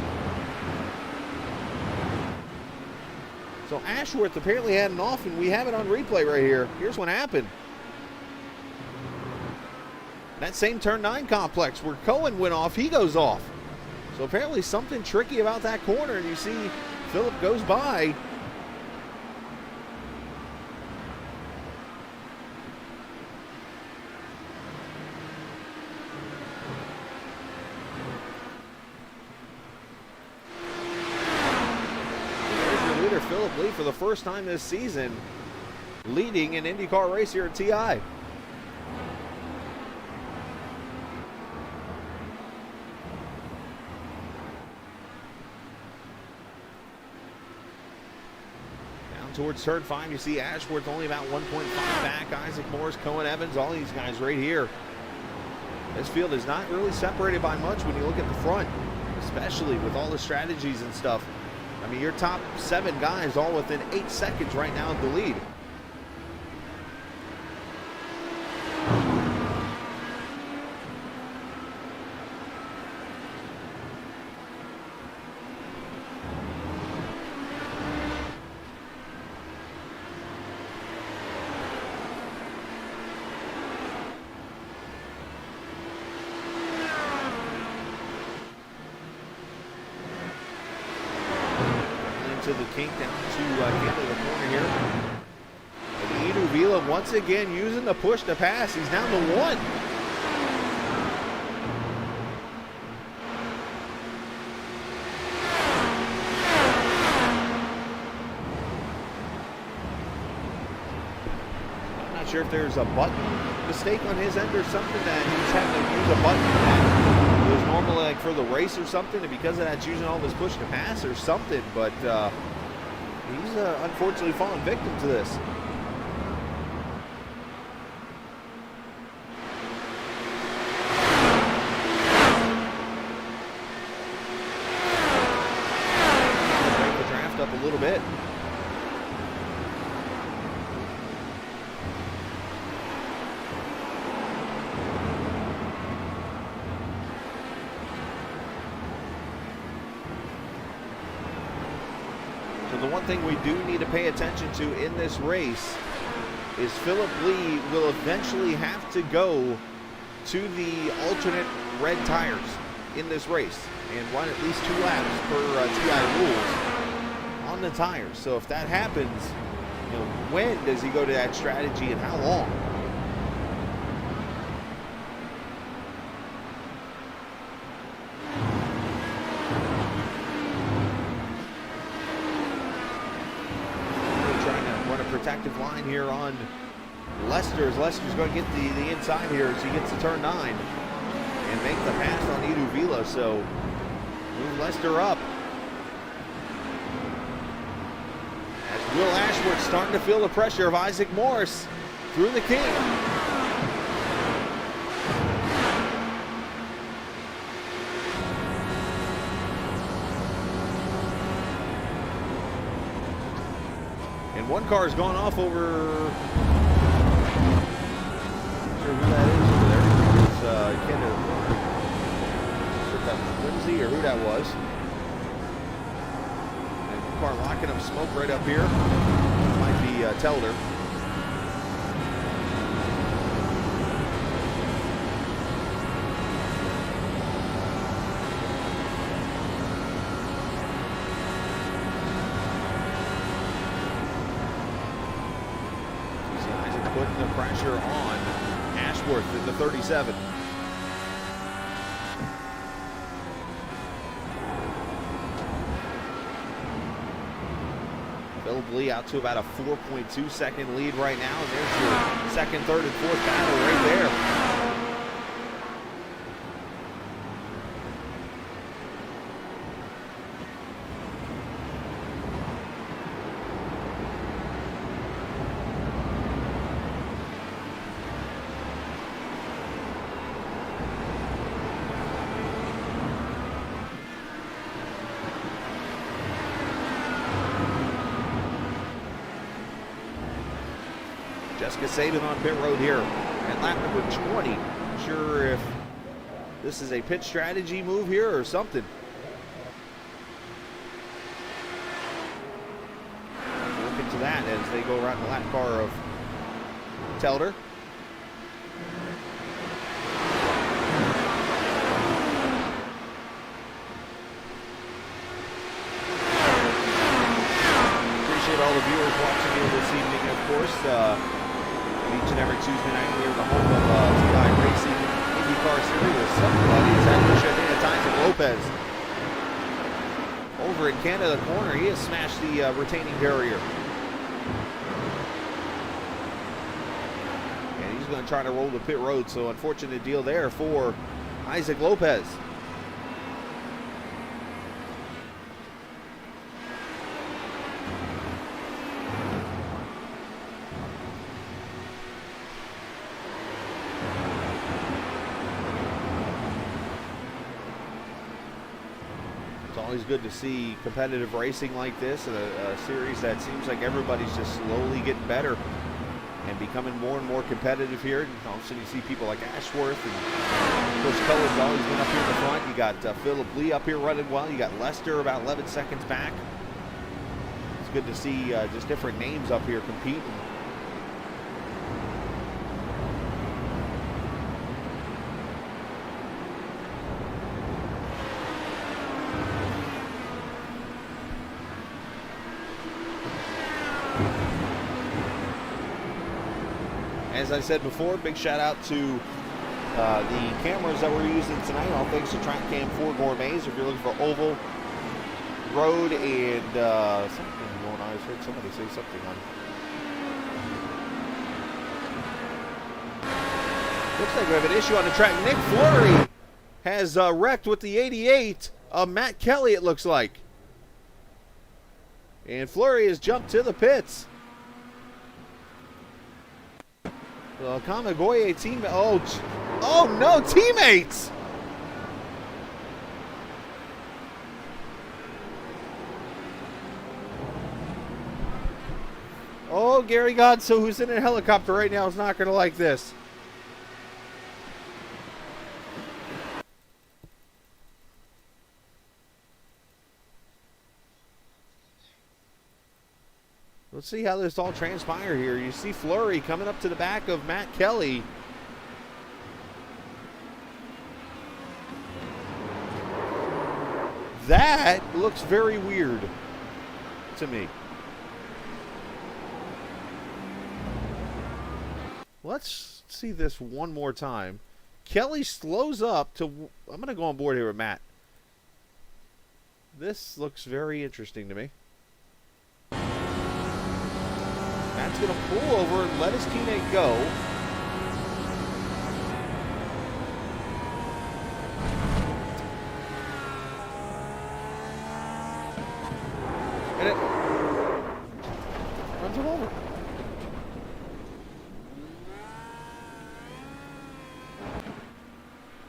So Ashworth apparently had an off, and we have it on replay right here. Here's what happened. That same turn 9 complex where Cohen went off, he goes off. So apparently something tricky about that corner, and you see Philip goes by. Philip Lee for the first time this season leading an IndyCar race here at TI. Towards turn 5, you see Ashworth only about 1.5 back. Isaac Morris, Cohen Evans, all these guys right here. This field is not really separated by much when you look at the front, especially with all the strategies and stuff. I mean, your top 7 guys all within 8 seconds right now of the lead. To the kink down to get to the corner here. And Edu Vila once again using the push to pass. He's down to 1. I'm not sure if there's a button mistake on his end or something that he's having to use a button that was normally like for the race or something, and because of that, using all this push to pass or something, but he's unfortunately fallen victim to this. Break the draft up a little bit. The one thing we do need to pay attention to in this race is Philip Lee will eventually have to go to the alternate red tires in this race and run at least 2 laps per TI rules on the tires. So if that happens, you know, when does he go to that strategy and how long? Protective line here on Lester, as Lester's going to get the inside here as he gets to turn 9 and make the pass on Edu Vila. So move Lester up as Will Ashworth starting to feel the pressure of Isaac Morris through the kink. One car has gone off over, not sure who that is over there. It's Ken, not sure if that was Lindsay or who that was. And one car locking up smoke right up here. Might be Telder. Putting the pressure on Ashworth in the 37. Philip Lee out to about a 4.2 second lead right now. And there's your second, third, and fourth battle right there. Jessica Saban on pit road here at lap number 20. Not sure if this is a pit strategy move here or something. We'll look into that as they go around the lap car of Telder. Appreciate all the viewers watching here this evening, of course. Each and every Tuesday night here, the home of TI Racing IndyCar Series. Somebody is at Tyson Lopez. Over in Canada corner, he has smashed the retaining barrier. going to try to roll to pit road. So unfortunate deal there for Isaac Lopez. Always good to see competitive racing like this in a series that seems like everybody's just slowly getting better and becoming more and more competitive here. And all of a sudden you see people like Ashworth and Chris Cullen's always been up here in the front. You got Philip Lee up here running well. You got Lester about 11 seconds back. It's good to see just different names up here competing. As I said before, big shout out to the cameras that we're using tonight. All thanks to Track Cam 4 Gourmets. If you're looking for oval, road, and something going on. I heard somebody say something on. Looks like we have an issue on the track. Nick Flurry has wrecked with the 88 of Matt Kelly, it looks like. And Flurry has jumped to the pits. Kamagoye team. Oh no, teammates! Oh, Gary Godso, who's in a helicopter right now, is not going to like this. Let's see how this all transpires here. You see Flurry coming up to the back of Matt Kelly. That looks very weird to me. Let's see this one more time. Kelly slows up to... I'm going to go on board here with Matt. This looks very interesting to me. Matt's going to pull over and let his teammate go. And it runs him over.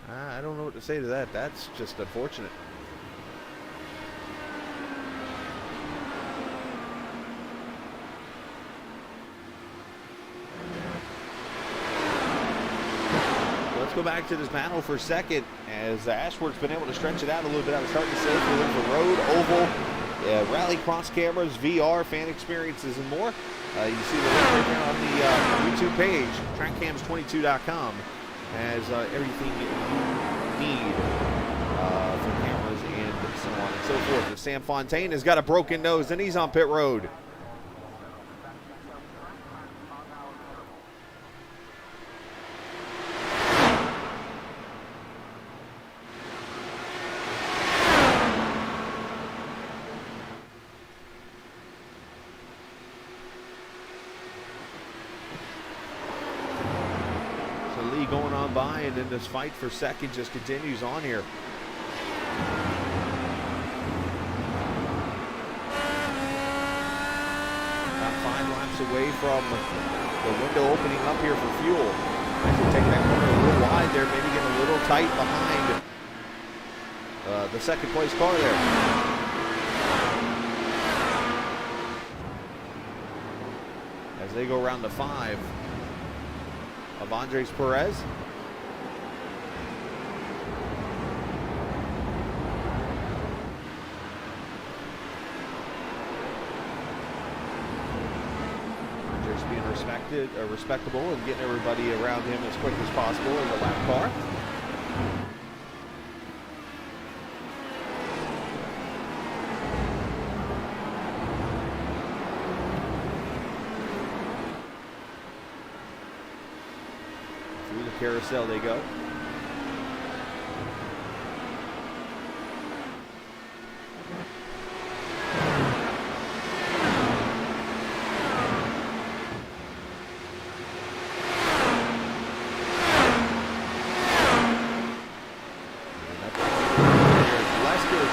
I don't know what to say to that. That's just unfortunate. Let's go back to this battle for a second, as Ashworth's been able to stretch it out a little bit. I was starting to say we're looking for road, oval, rally cross cameras, VR, fan experiences, and more. You see the link right there on the YouTube page, trackcams22.com, has everything you need for cameras and so on and so forth. And Sam Fontaine has got a broken nose, and he's on pit road. Going on by, and then this fight for second just continues on here. About 5 laps away from the window opening up here for fuel. Actually taking that corner a little wide there, maybe getting a little tight behind the second place car there. As they go around to 5 of Andres Perez. Andres being respectable and getting everybody around him as quick as possible in the lap car. Carousel they go.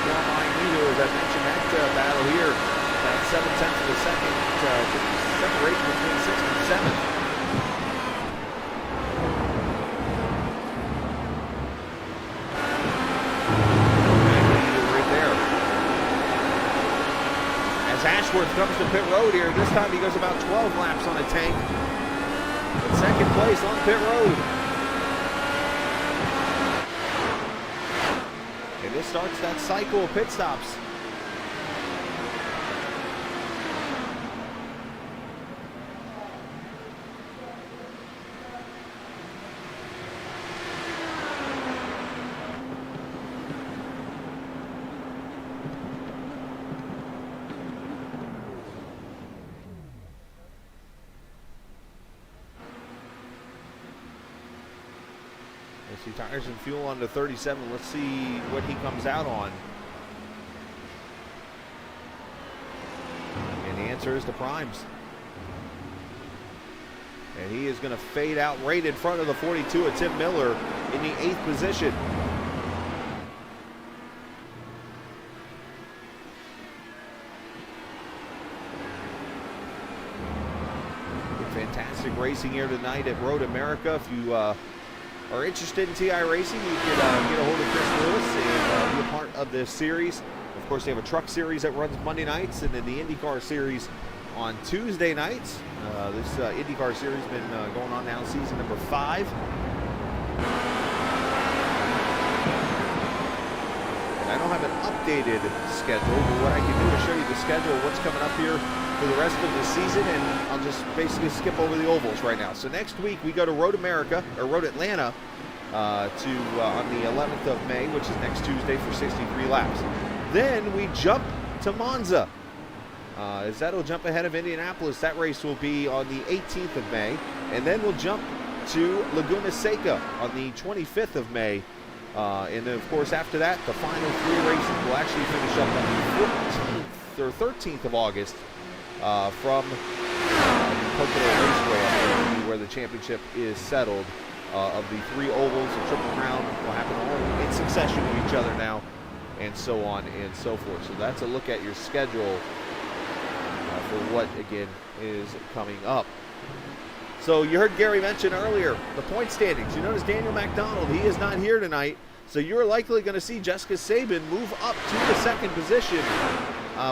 nor mine either. As I mentioned, that battle here, about 7/10 of a second separation between 6th and 7th. Right there. As Ashworth comes to pit road here, this time he goes about 12 laps on a tank. In second place on pit road. And this starts that cycle of pit stops. See tires and fuel on the 37. Let's see what he comes out on. And the answer is the primes. And he is going to fade out right in front of the 42 of Tim Miller in the 8th position. Fantastic racing here tonight at Road America. If you are interested in TI racing, you can get a hold of Chris Lewis and be a part of this series. Of course, they have a truck series that runs Monday nights, and then the IndyCar series on Tuesday nights. This IndyCar series has been going on now, season number 5. And I don't have an updated schedule, but what I can do is show you the schedule of what's coming up here for the rest of the season, and I'll just basically skip over the ovals right now. So next week we go to Road America, or Road Atlanta, on the 11th of May, which is next Tuesday, for 63 laps. Then we jump to Monza. As that'll jump ahead of Indianapolis. That race will be on the 18th of May. And then we'll jump to Laguna Seca on the 25th of May. And then, of course, after that, the final 3 races will actually finish up on the 14th or 13th of August from Pocono Raceway, where the championship is settled. Of the 3 ovals, the Triple Crown will happen all in succession with each other now, and so on and so forth. So that's a look at your schedule for what, again, is coming up. So you heard Gary mention earlier the point standings. You notice Daniel McDonald, he is not here tonight. So you're likely going to see Jessica Sabin move up to the 2nd position,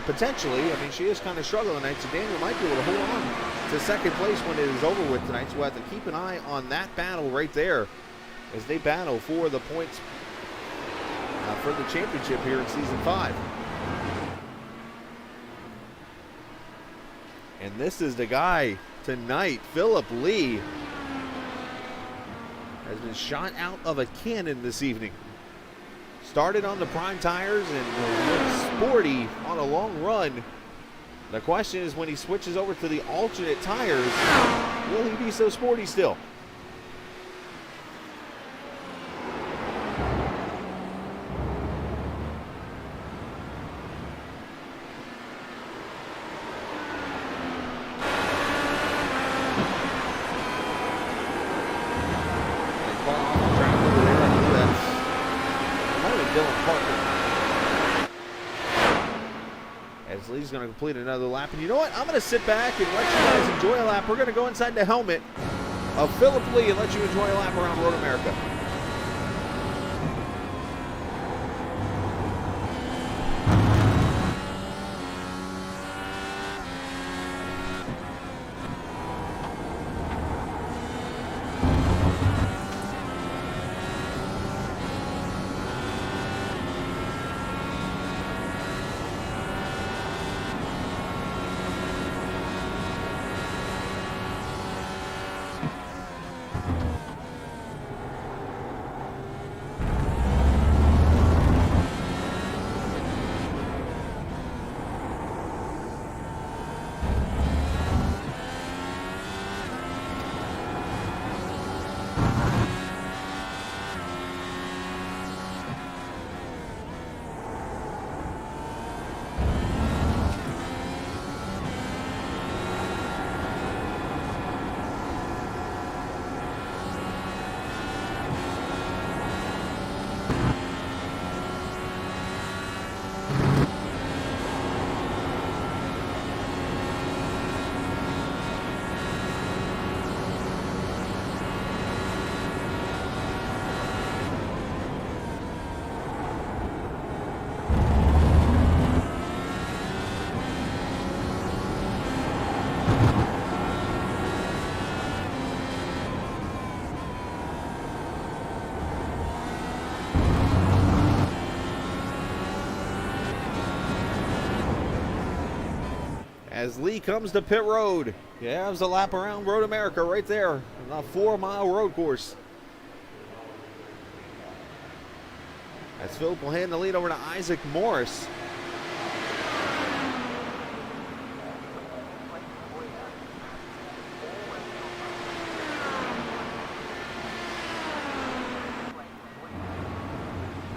potentially. I mean, she is kind of struggling tonight, so Daniel might be able to hold on to 2nd place when it is over with tonight. So we'll have to keep an eye on that battle right there as they battle for the points for the championship here in Season 5. And this is the guy tonight, Philip Lee, has been shot out of a cannon this evening. Started on the prime tires and looked sporty on a long run. The question is, when he switches over to the alternate tires, will he be so sporty still? As Lee's going to complete another lap. And you know what? I'm going to sit back and let you guys enjoy a lap. We're going to go inside the helmet of Philip Lee and let you enjoy a lap around Road America. as Lee comes to pit road. Yeah, it was a lap around Road America right there. A 4-mile road course. As Philip will hand the lead over to Isaac Morris.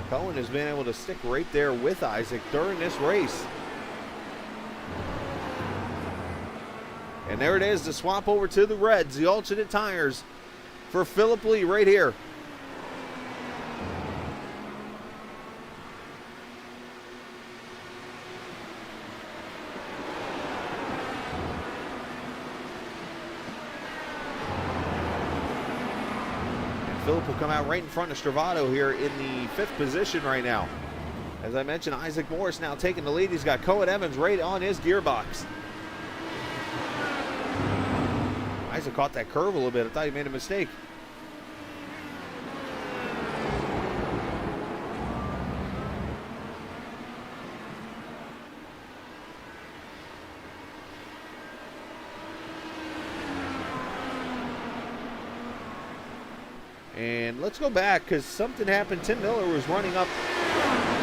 Cohen has been able to stick right there with Isaac during this race. And there it is, the swap over to the Reds, the alternate tires for Philip Lee right here. Philip will come out right in front of Stravato here in the 5th position right now. As I mentioned, Isaac Morris now taking the lead. He's got Cohen Evans right on his gearbox. Isaac caught that curve a little bit. I thought he made a mistake. And let's go back because something happened. Tim Miller was running up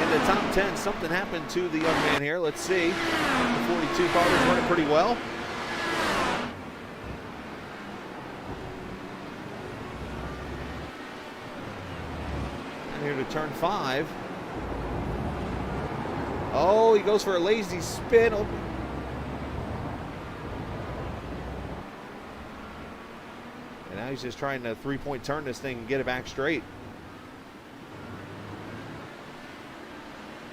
in the top 10. Something happened to the young man here. Let's see. The 42 car was running pretty well. And here to turn 5. Oh, he goes for a lazy spin. Oh. Now he's just trying to 3-point turn this thing and get it back straight.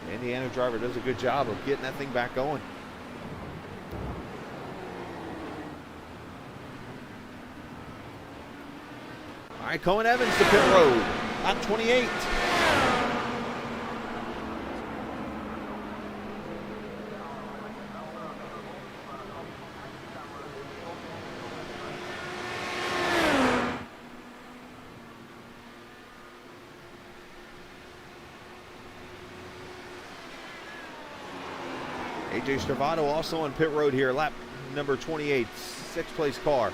The Indiana driver does a good job of getting that thing back going. All right, Cohen Evans to pit road. Lap 28. AJ Stravato also on pit road here, lap number 28, 6th place car.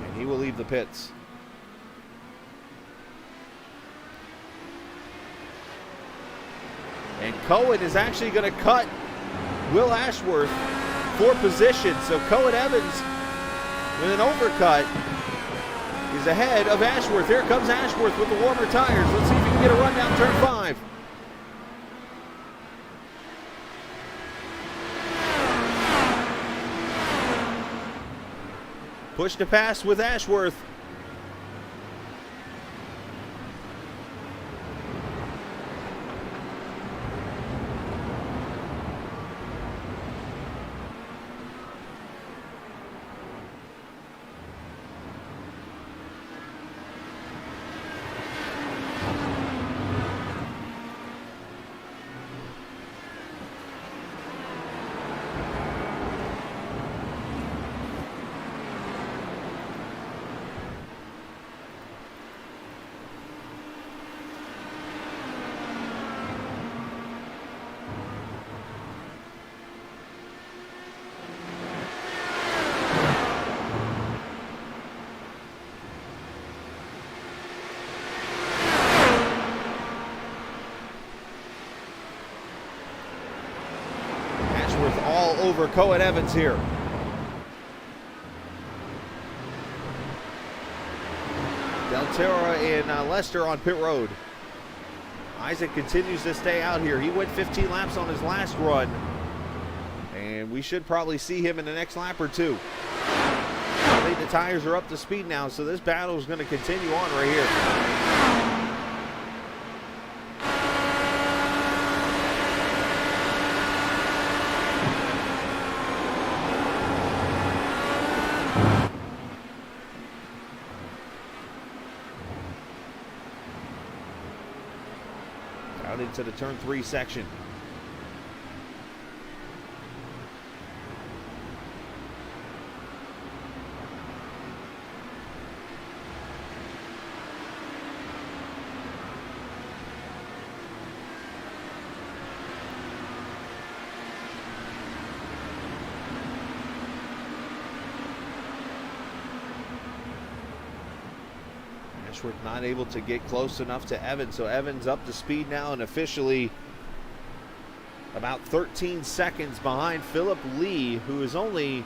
And he will leave the pits. And Cohen is actually going to cut Will Ashworth for position. So Cohen Evans with an overcut is ahead of Ashworth. Here comes Ashworth with the warmer tires. Let's see if he can get a run down turn 5. Push to pass with Ashworth. All over Cohen Evans here. Del Toro and Lester on pit road. Isaac continues to stay out here. He went 15 laps on his last run. And we should probably see him in the next lap or two. I think the tires are up to speed now, so this battle is going to continue on right here. Out into the turn 3 section. Ashworth not able to get close enough to Evans, so Evans up to speed now and officially about 13 seconds behind Philip Lee, who is only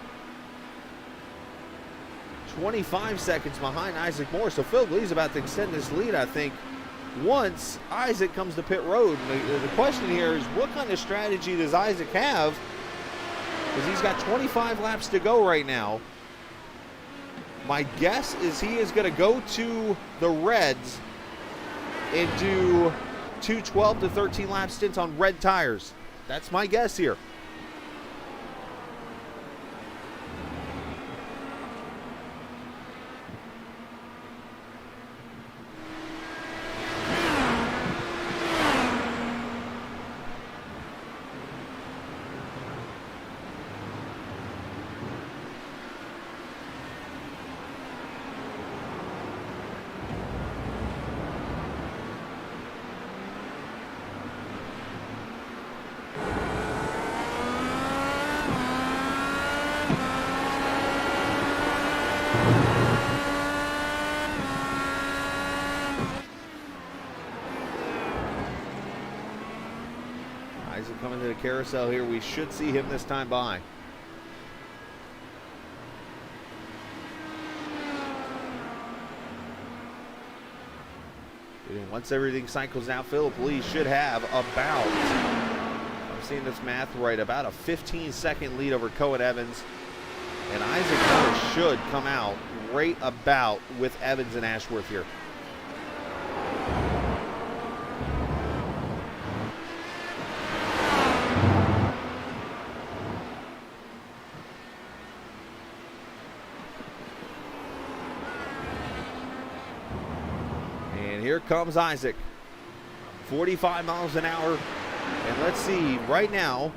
25 seconds behind Isaac Moore. So Philip Lee's about to extend this lead, I think, once Isaac comes to pit road. The question here is, what kind of strategy does Isaac have? Because he's got 25 laps to go right now. My guess is he is going to go to the Reds and do two 12 to 13 lap stints on red tires. That's my guess here. Isaac coming to the carousel here. We should see him this time by. And once everything cycles out, Philip Lee should have about, I'm seeing this math right, about a 15-second lead over Cohen Evans. And Isaac Moore should come out right about with Evans and Ashworth here. Here comes Isaac, 45 miles an hour. And let's see, right now,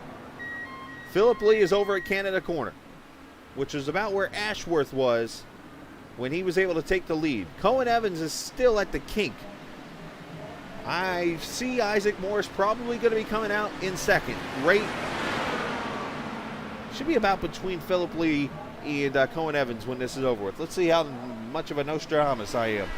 Philip Lee is over at Canada Corner, which is about where Ashworth was when he was able to take the lead. Cohen Evans is still at the kink. I see Isaac Morris probably going to be coming out in second. Should be about between Philip Lee and Cohen Evans when this is over with. Let's see how much of a Nostradamus I am.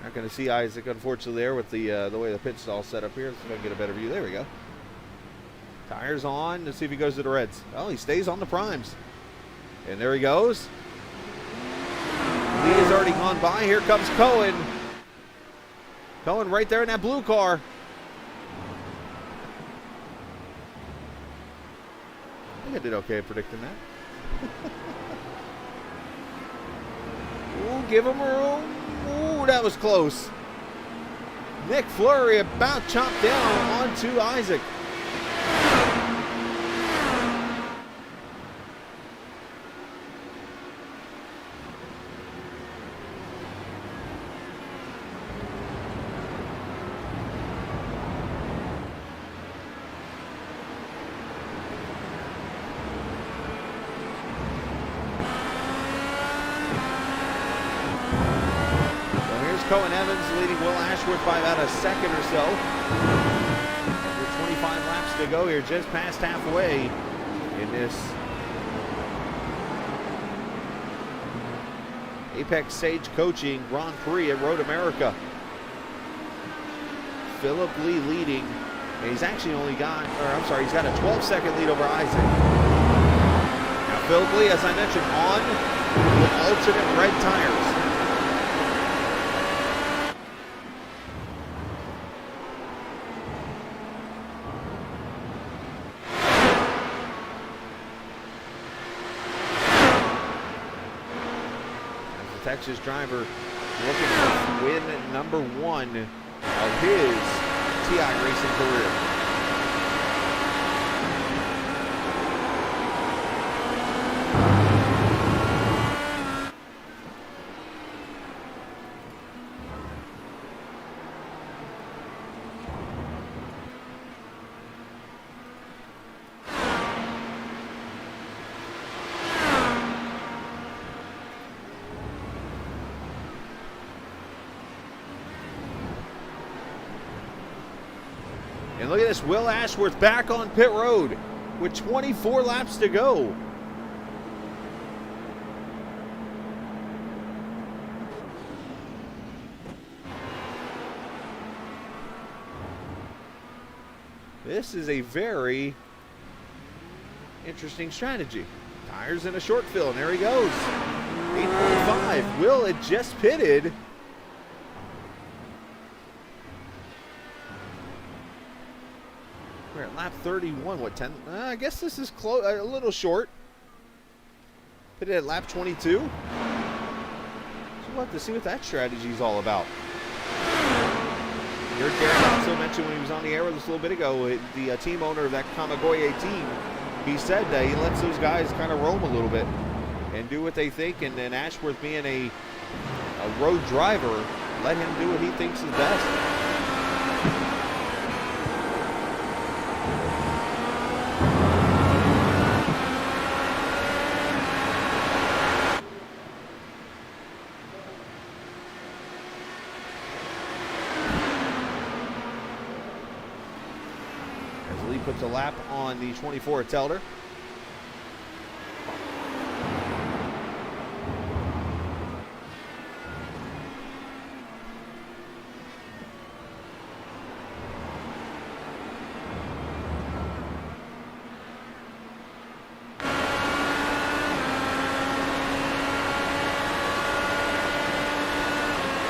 Not going to see Isaac, unfortunately, there with the way the pit stall's set up here. Let's see if I can get a better view. There we go. Tires on. Let's see if he goes to the Reds. Well, he stays on the primes. And there he goes. Lee has already gone by. Here comes Cohen. Cohen right there in that blue car. I think I did okay at predicting that. Ooh, give him room. Ooh, that was close. Nick Flurry about chopped down onto Isaac. Cohen Evans leading Will Ashworth by about a second or so. With 25 laps to go here, just past halfway in this Apex Sage Coaching Grand Prix at Road America. Philip Lee leading, and he's actually only got, he's got a 12-second lead over Isaac. Now Philip Lee, as I mentioned, on the alternate red tires. Texas driver looking for win number 1 of his TI racing career. And look at this, Will Ashworth back on pit road with 24 laps to go. This is a very interesting strategy. Tires in a short fill, and there he goes. 8.5. Will had just pitted. We're at lap 31. What, 10? I guess this is close, a little short. Pitted at lap 22. So we'll have to see what that strategy is all about. You heard Gary also mention when he was on the air with us a little bit ago, the team owner of that Kamagoye team, he said he lets those guys kind of roam a little bit and do what they think, and then Ashworth being a road driver, let him do what he thinks is best. Puts a lap on the 24 at Telder.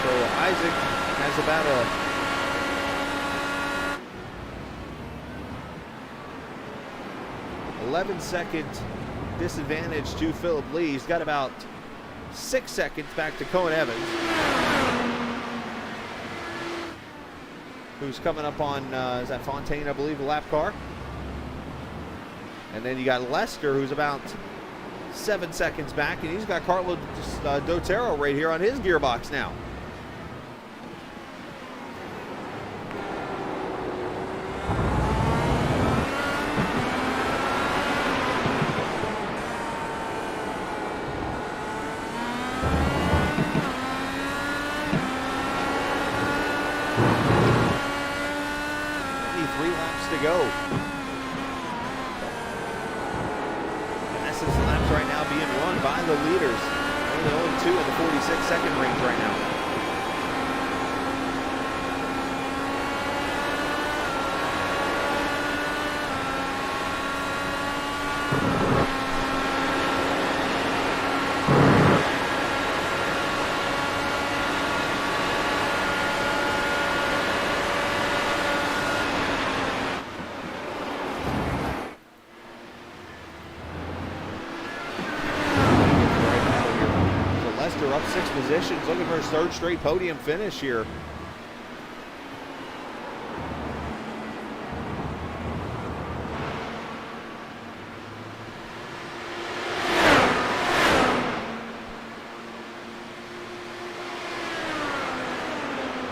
So Isaac has about a 11-second disadvantage to Philip Lee. He's got about 6 seconds back to Cohen Evans, who's coming up on, is that Fontaine, I believe, the lap car? And then you got Lester, who's about 7 seconds back, and he's got Carlo Dotero right here on his gearbox now. Go. In essence, the laps right now being run by the leaders. Only two in the 46-second range right now. Up 6 positions, looking for his 3rd straight podium finish here.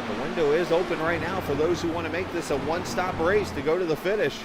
The window is open right now for those who want to make this a one-stop race to go to the finish.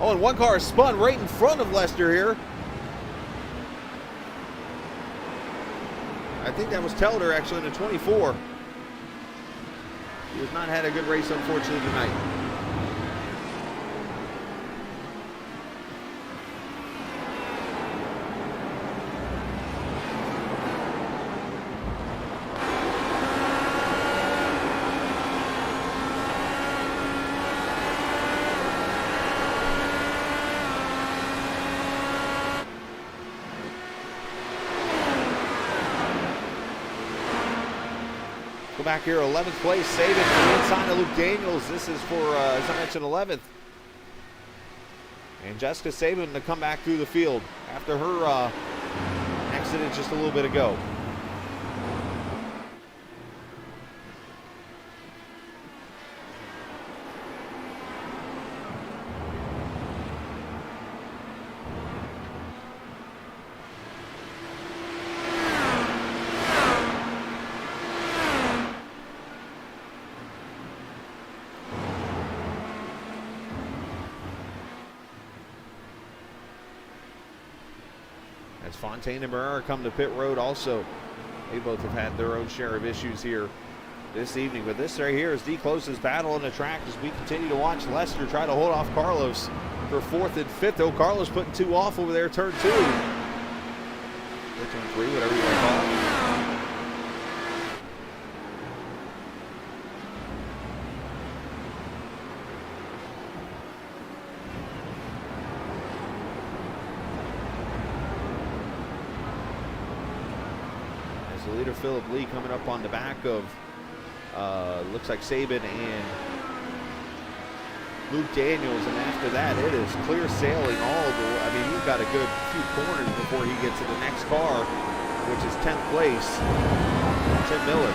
Oh, and one car spun right in front of Lester here. I think that was Telder actually in the 24. He has not had a good race, unfortunately, tonight. Back here, 11th place, saving the inside of Luke Daniels. This is for, as I mentioned, 11th. And Jessica Saban to come back through the field after her accident just a little bit ago. As Fontaine and Barrera come to pit road also. They both have had their own share of issues here this evening. But this right here is the closest battle on the track as we continue to watch Lester try to hold off Carlos for 4th and 5th. Oh, Carlos putting 2 off over there, turn 2. Or turn 3, whatever you want to call it. As the leader, Philip Lee, coming up on the back of looks like Saban and Luke Daniels, and after that it is clear sailing all the way. I mean, you've got a good few corners before he gets to the next car, which is 10th place, Tim Miller.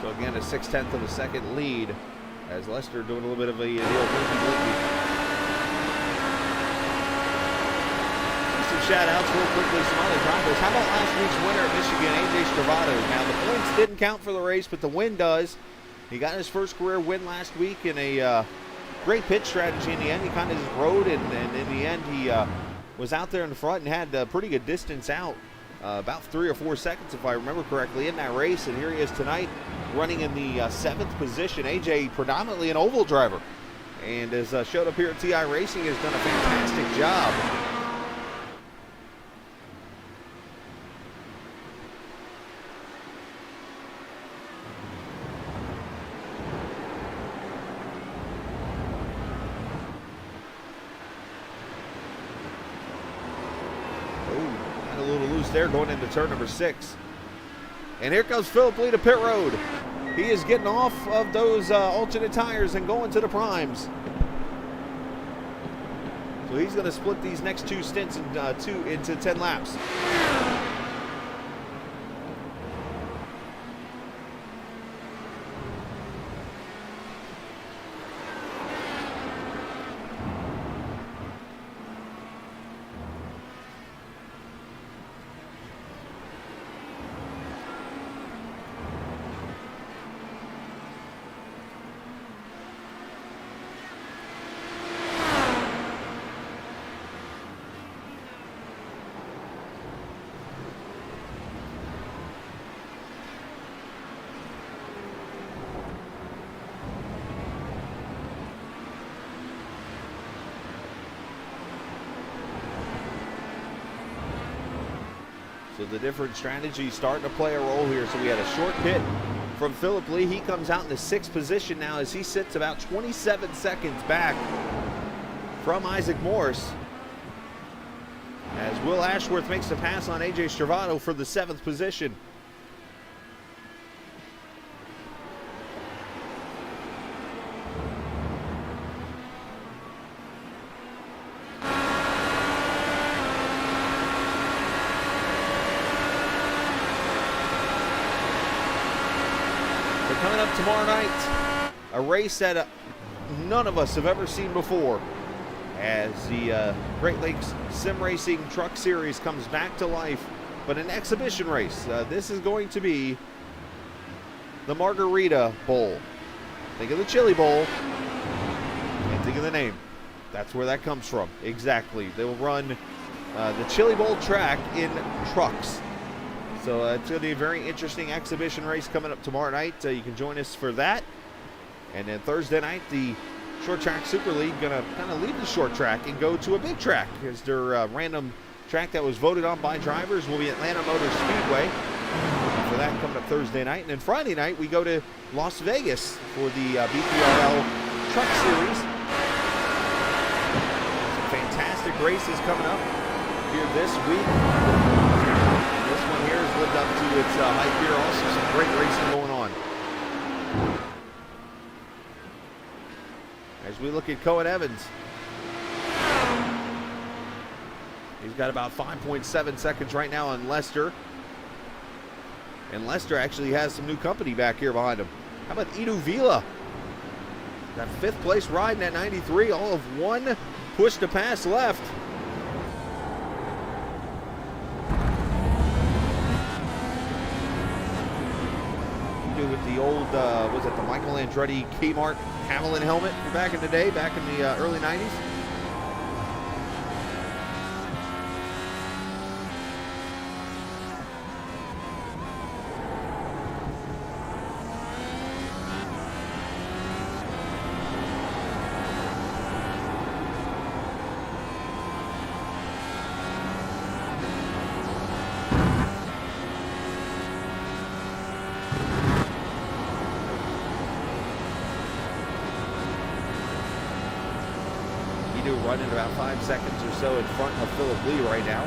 So again, a 6/10 of a second lead as Lester doing a little bit of a deal. Some shout outs real quickly, some other drivers. How about last week's winner at Michigan, AJ Stravato? Now the points didn't count for the race, but the win does. He got his first career win last week in a great pit strategy in the end. He kind of just rode, and in the end he was out there in the front and had a pretty good distance out. About 3 or 4 seconds, if I remember correctly, in that race. And here he is tonight, running in the 7th position. AJ, predominantly an oval driver, and has showed up here at TI Racing, has done a fantastic job. There going into turn number 6. And here comes Philip Lee to pit road. He is getting off of those alternate tires and going to the primes. So he's going to split these next 2 stints into 10 laps. So the different strategies starting to play a role here. So we had a short pit from Philip Lee. He comes out in the 6th position now as he sits about 27 seconds back from Isaac Morse. As Will Ashworth makes the pass on AJ Stravato for the 7th position. Coming up tomorrow night, a race that none of us have ever seen before, as the Great Lakes Sim Racing Truck Series comes back to life, but an exhibition race. This is going to be the Margarita Bowl. Think of the Chili Bowl, and think of the name. That's where that comes from. Exactly. They will run the Chili Bowl track in trucks. So it's going to be a very interesting exhibition race coming up tomorrow night. You can join us for that. And then Thursday night, the Short Track Super League going to kind of leave the short track and go to a big track, as their random track that was voted on by drivers will be Atlanta Motor Speedway. For that coming up Thursday night. And then Friday night, we go to Las Vegas for the BPRL Truck Series. Some fantastic races coming up here this week. This one here has lived up to its hype here. Also, some great racing going on. As we look at Cohen Evans, he's got about 5.7 seconds right now on Lester. And Lester actually has some new company back here behind him. How about Edu Vila? Got 5th place riding at 93, all of one push to pass left. Do with the old, was it the Michael Andretti Kmart Hamelin helmet back in the day, back in the early 90s? Running about 5 seconds or so in front of Philip Lee right now.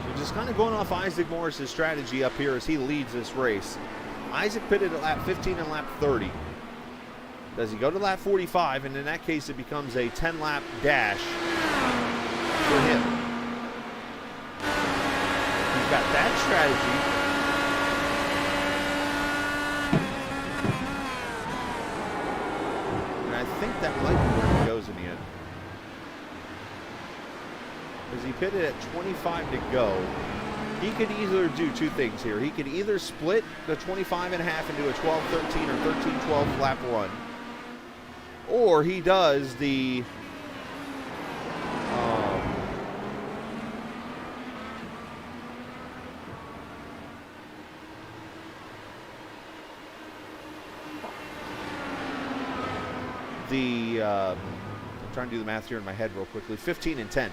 So just kind of going off Isaac Morris's strategy up here as he leads this race. Isaac pitted at lap 15 and lap 30. Does he go to lap 45? And in that case, it becomes a 10-lap dash for him. He's got that strategy. And I think that might be where he goes in the end. Because he pitted at 25 to go. He could either do two things here. He could either split the 25 and a half into a 12-13 or 13-12 lap run. Or he does the I'm trying to do the math here in my head real quickly. 15 and 10.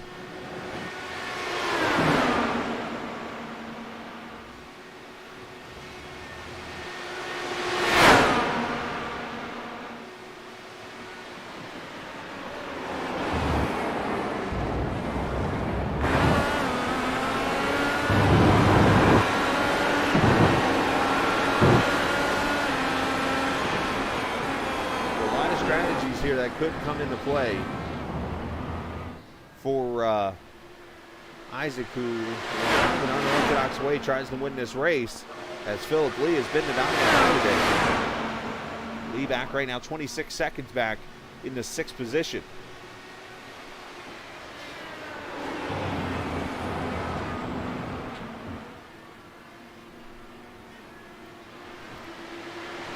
Here that could come into play for Isaac, who in an unorthodox way tries to win this race, as Philip Lee has been the dominant guy today. Lee back right now 26 seconds back in the 6th position.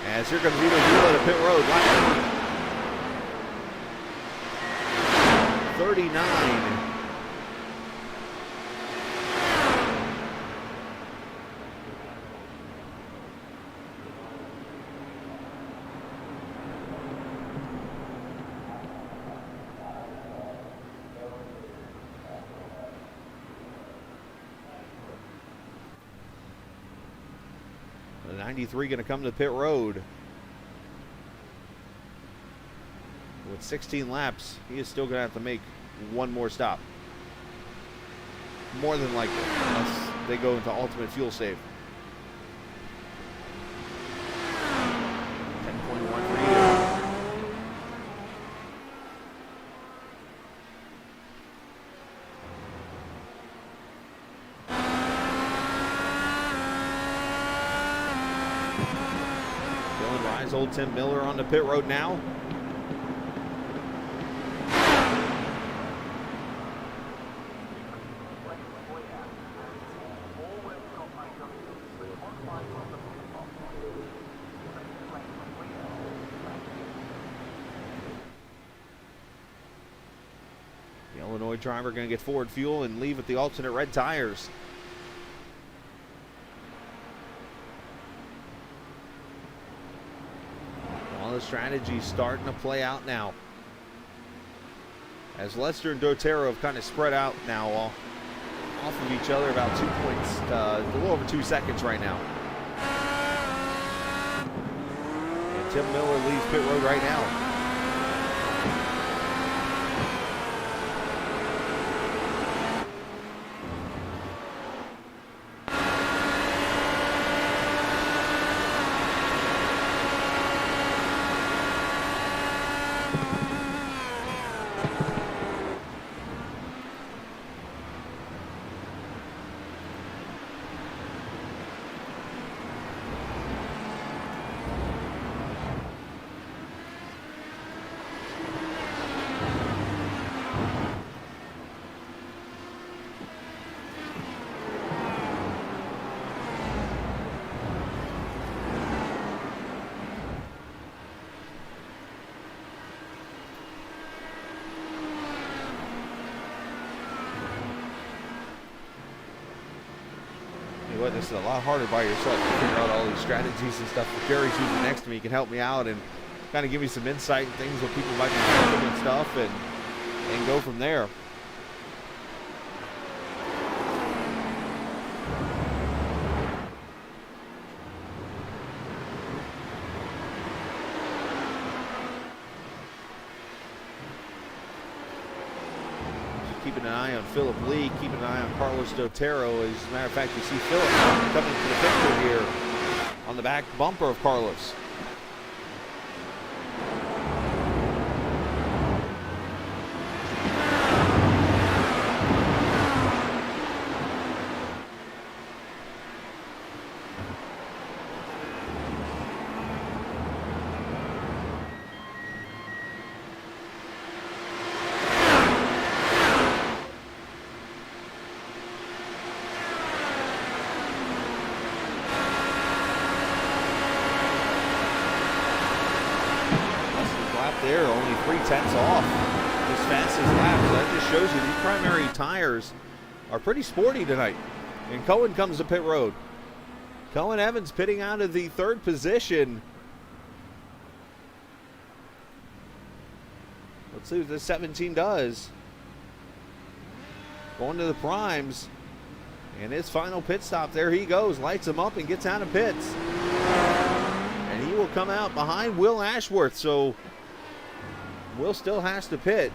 As here comes Vito Vila to pit road. 39. The 93 going to come to pit road. With 16 laps, he is still going to have to make one more stop. More than likely, unless they go into ultimate fuel save. 10.1 for you. Dylan Rise, old Tim Miller on the pit road now. only driver going to get forward fuel and leave with the alternate red tires. All the strategies starting to play out now, as Lester and Dotero have kind of spread out now off of each other about 2 points, a little over 2 seconds right now. And Tim Miller leaves pit road right now. What, this is a lot harder by yourself to figure out all these strategies and stuff. If Jerry's usually next to me, he can help me out and kind of give me some insight and things what people might be thinking and stuff, and go from there. Keeping an eye on Philip Lee, keeping an eye on Carlos Dotero. As a matter of fact, you see Philip coming to the picture here on the back bumper of Carlos. There, only 3/10 off his fastest lap. So that just shows you these primary tires are pretty sporty tonight. And Cohen comes to pit road. Cohen Evans pitting out of the 3rd position. Let's see what this 17 does. Going to the primes. And his final pit stop, there he goes. Lights him up and gets out of pits. And he will come out behind Will Ashworth. So Will still has to pit.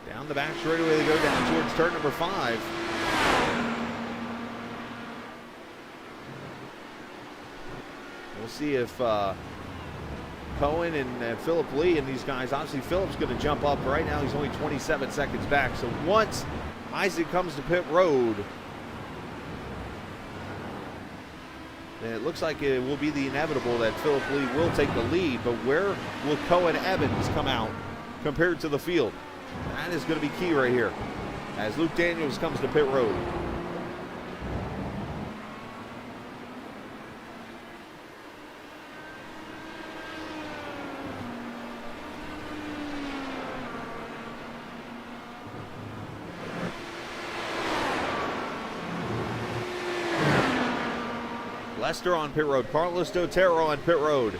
Down the back straightaway they go down towards turn number 5. We'll see if Cohen and Philip Lee and these guys, obviously Philip's going to jump up. Right now he's only 27 seconds back. So once Isaac comes to pit road, then it looks like it will be the inevitable that Philip Lee will take the lead. But where will Cohen Evans come out compared to the field? That is going to be key right here as Luke Daniels comes to pit road. Lester on pit road. Carlos Dotero on pit road.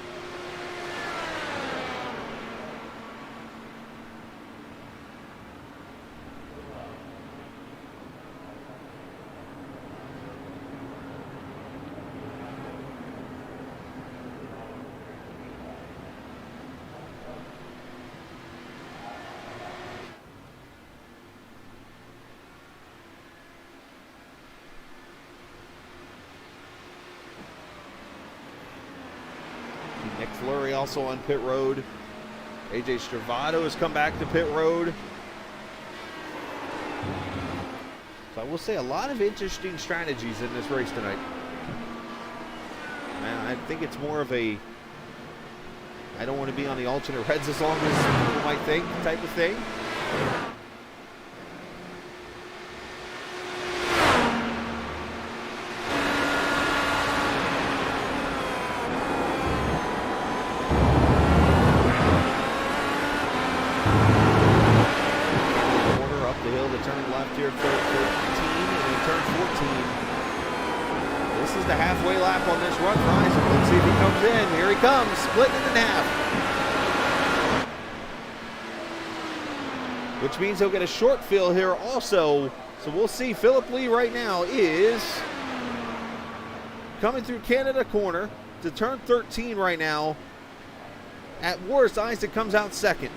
Flurry also on pit road. AJ Stravato has come back to pit road. So I will say a lot of interesting strategies in this race tonight. And I think it's more of a, I don't want to be on the alternate reds as long as people might think type of thing. 1.5. Which means he'll get a short fill here also. So we'll see. Philip Lee right now is coming through Canada corner to turn 13 right now. At worst, Isaac comes out second.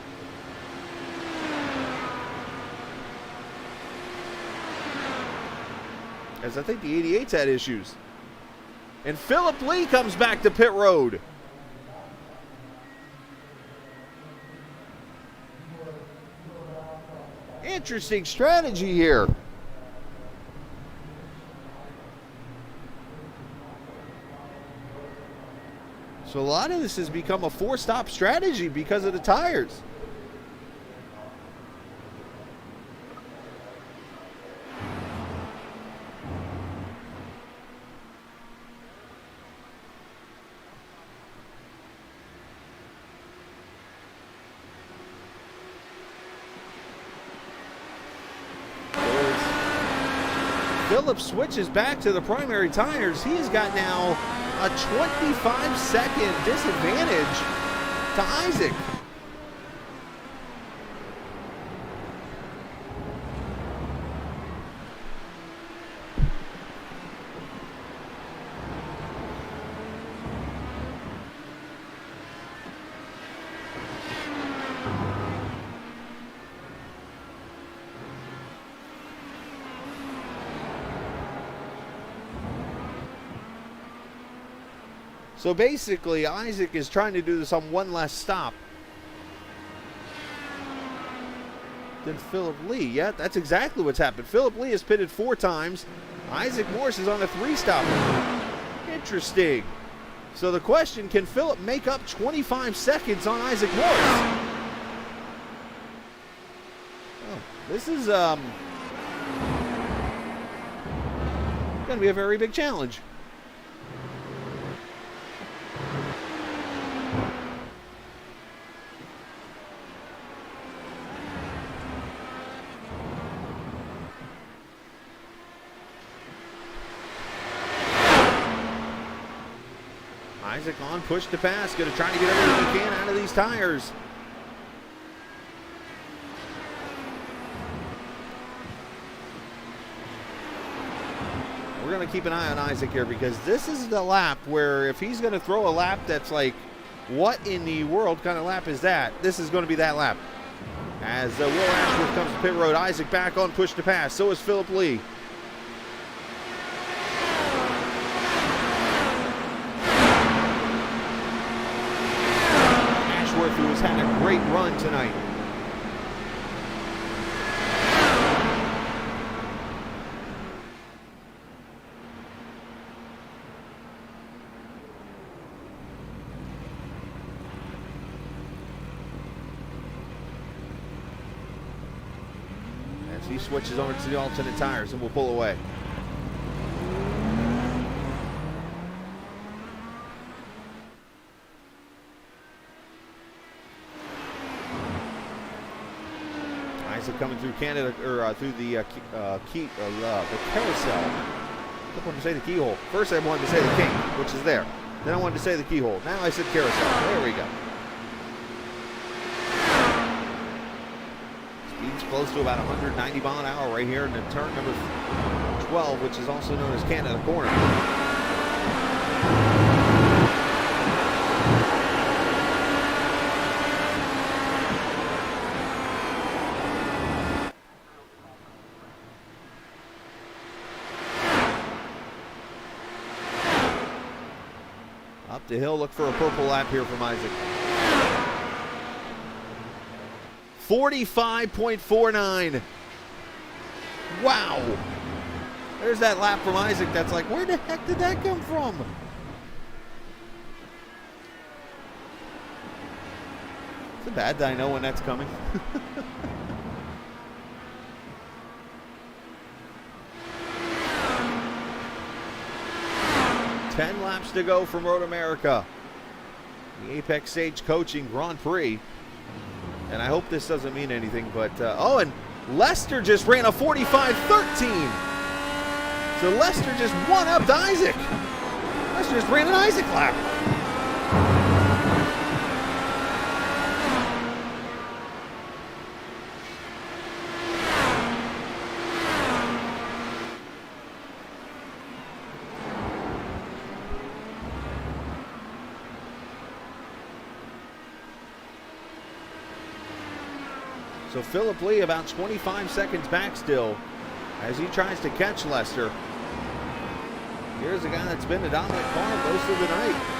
As I think the 88's had issues. And Philip Lee comes back to pit road. Interesting strategy here. So a lot of this has become a four-stop strategy because of the tires. Philip switches back to the primary tires. He's got now a 25-second disadvantage to Isaac. So basically, Isaac is trying to do this on one less stop than Philip Lee. Yeah, that's exactly what's happened. Philip Lee has pitted 4 times. Isaac Morris is on a 3-stop. Interesting. So the question, can Philip make up 25 seconds on Isaac Morris? Oh, this is going to be a very big challenge. Isaac on, push to pass, going to try to get everything he can out of these tires. We're going to keep an eye on Isaac here because this is the lap where if he's going to throw a lap that's like, what in the world kind of lap is that? This is going to be that lap. As Will Ashworth comes to pit road, Isaac back on, push to pass. So is Philip Lee. Who has had a great run tonight. As he switches over to the alternate tires and will pull away. Isaac coming through Canada, or through the carousel. I wanted to say the keyhole. First I wanted to say the kink, which is there. Then I wanted to say the keyhole. Now I said carousel. There we go. Speed's close to about 190 mile an hour right here in the turn number 12, which is also known as Canada Corner. Up the hill, look for a purple lap here from Isaac. 45.49. Wow. There's that lap from Isaac that's like, where the heck did that come from? Is it bad that I know when that's coming? 10 laps to go from Road America. The Apex Sage Coaching Grand Prix. And I hope this doesn't mean anything, but, oh, and Lester just ran a 45.13. So Lester just one-upped Isaac. Lester just ran an Isaac lap. So Philip Lee about 25 seconds back still as he tries to catch Lester. Here's a guy that's been the dominant car most of the night.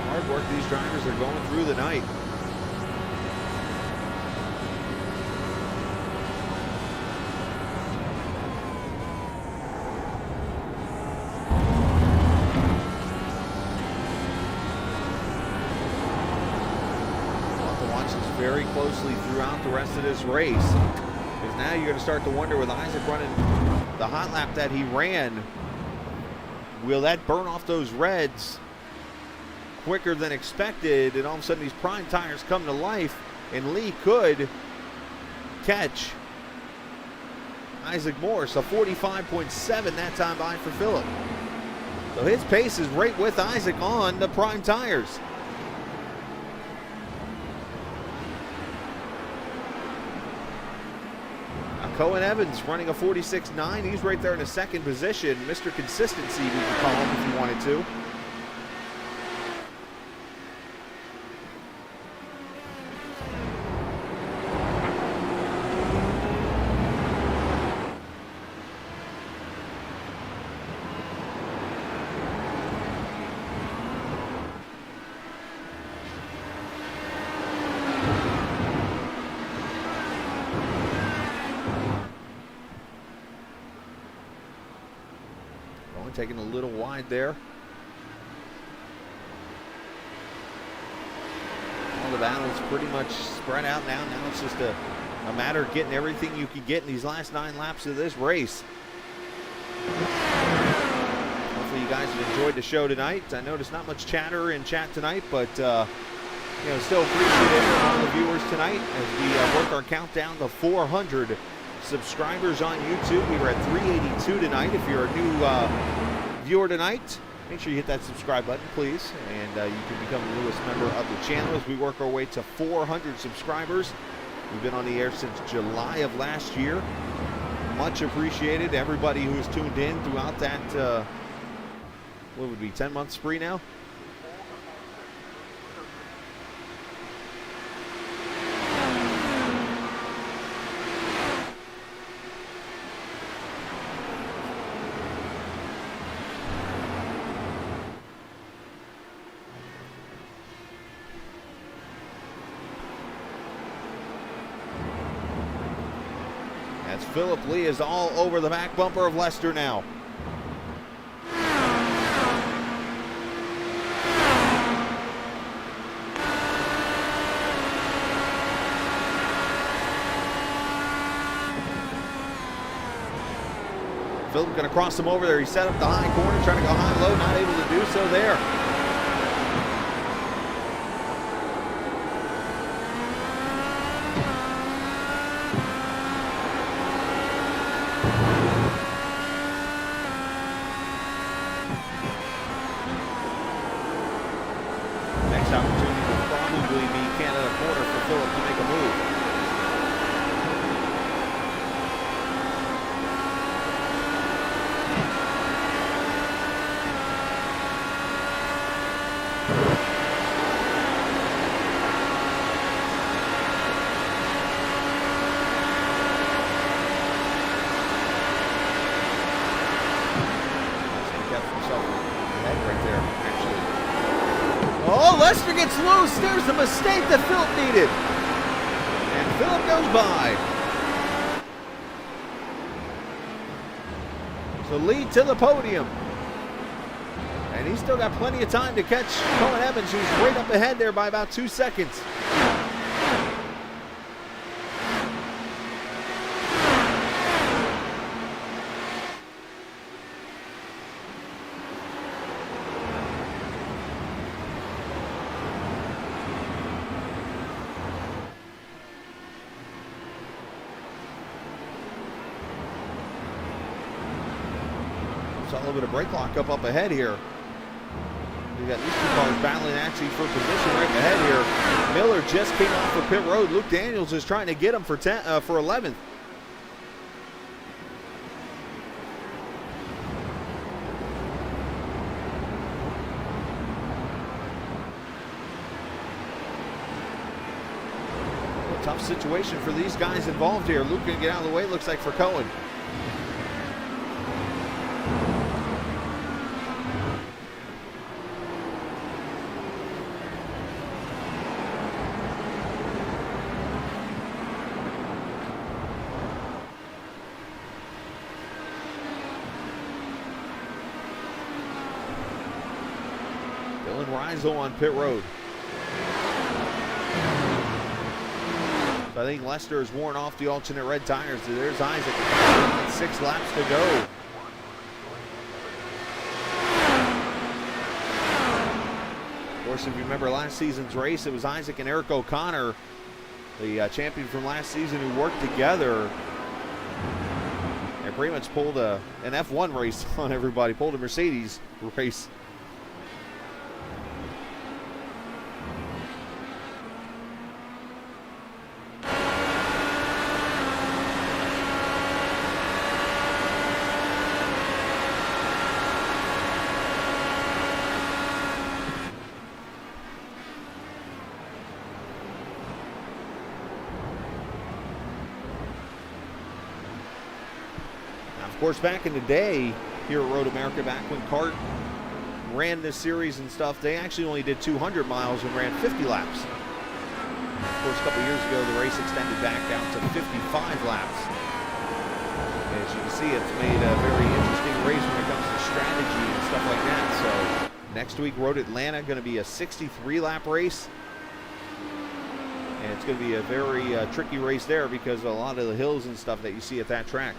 Hard work these drivers are going through the night. We'll have to watch this very closely throughout the rest of this race, because now you're going to start to wonder, with Isaac running the hot lap that he ran, will that burn off those reds quicker than expected, and all of a sudden these prime tires come to life, and Lee could catch Isaac Morse, a 45.7 that time by for Phillip. So his pace is right with Isaac on the prime tires. Now Cohen Evans running a 46.9. He's right there in the second position. Mr. Consistency, we can call him if you wanted to. Taking a little wide there. All the battles pretty much spread out now. Now it's just a matter of getting everything you can get in these last 9 laps of this race. Hopefully you guys have enjoyed the show tonight. I noticed not much chatter in chat tonight, but you know, still appreciate all the viewers tonight as we work our countdown to 400 subscribers on YouTube. We were at 382 tonight. If you're a new viewer tonight, make sure you hit that subscribe button, please, and you can become the newest member of the channel as we work our way to 400 subscribers. We've been on the air since July of last year. Much appreciated, everybody who's tuned in throughout that, what would be 10-month spree now? Philip Lee is all over the back bumper of Lester now. Philip going to cross him over there. He set up the high corner, trying to go high-low, not able to do so there. Lester gets loose. There's the mistake that Philip needed. And Philip goes by. So lead to the podium. And he's still got plenty of time to catch Cohen Evans, who's right up ahead there by about 2 seconds. Saw a little bit of brake lockup up ahead here. We got these two cars battling actually for position right ahead here. Miller just came off for pit road. Luke Daniels is trying to get him for 11th. Tough situation for these guys involved here. Luke gonna get out of the way, looks like, for Cohen. Dylan Reisel on pit road. I think Lester has worn off the alternate red tires. There's Isaac. 6 laps to go. Of course, if you remember last season's race, it was Isaac and Eric O'Connor, the champion from last season, who worked together and pretty much pulled an F1 race on everybody, pulled a Mercedes race. Of course, back in the day here at Road America, back when CART ran this series and stuff, they actually only did 200 miles and ran 50 laps. Of course, a couple years ago, the race extended back out to 55 laps. As you can see, it's made a very interesting race when it comes to strategy and stuff like that. So next week, Road Atlanta, going to be a 63-lap race. And it's going to be a very tricky race there because of a lot of the hills and stuff that you see at that track.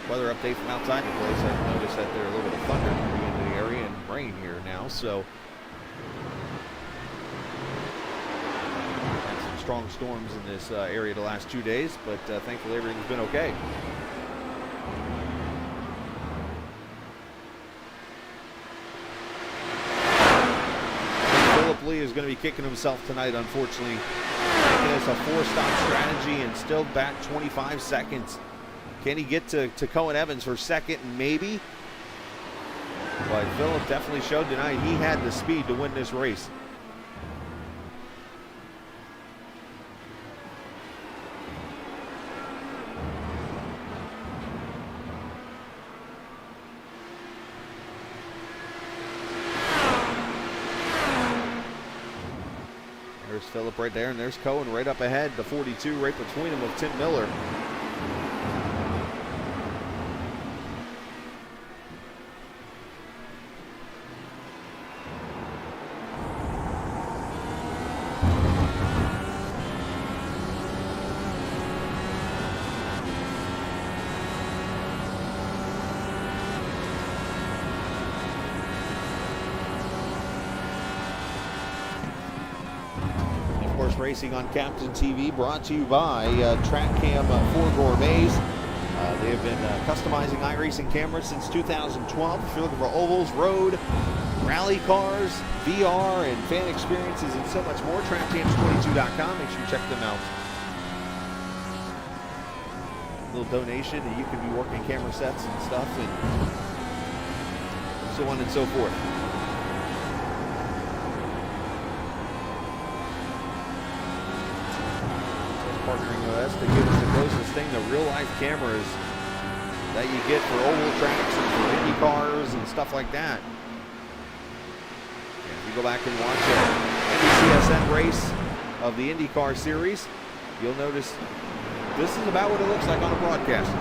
Weather update from outside the place. I've noticed that there's a little bit of thunder coming into the area and rain here now, so had some strong storms in this area the last 2 days, but thankfully everything's been okay. Philip Lee is going to be kicking himself tonight, unfortunately. Making this a 4-stop strategy and still back 25 seconds. Can he get to Cohen Evans for second? Maybe. But Phillip definitely showed tonight he had the speed to win this race. There's Phillip right there, and there's Cohen right up ahead, the 42 right between him with Tim Miller. Racing on Captain TV, brought to you by TrackCam 4 Gourmets. They have been customizing iRacing cameras since 2012. If you're looking for ovals, road, rally cars, VR, and fan experiences, and so much more, TrackCams22.com. Make sure you check them out. A little donation, and you can be working camera sets and stuff, and so on and so forth. Partnering with us to give us the closest thing to real-life cameras that you get for oval tracks and for Indy cars and stuff like that. And if you go back and watch an NBCSN race of the IndyCar series, you'll notice this is about what it looks like on a broadcast.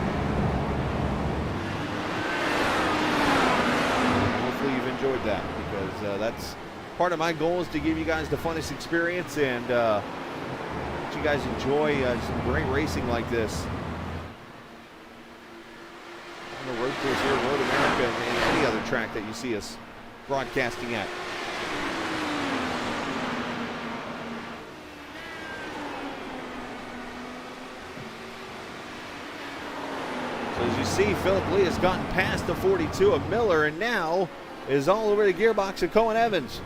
Hopefully you've enjoyed that, because that's part of my goal, is to give you guys the funnest experience and you guys enjoy some great racing like this on the road course here at Road America and any other track that you see us broadcasting at. So as you see, Philip Lee has gotten past the 42 of Miller and now is all over the gearbox of Cohen Evans.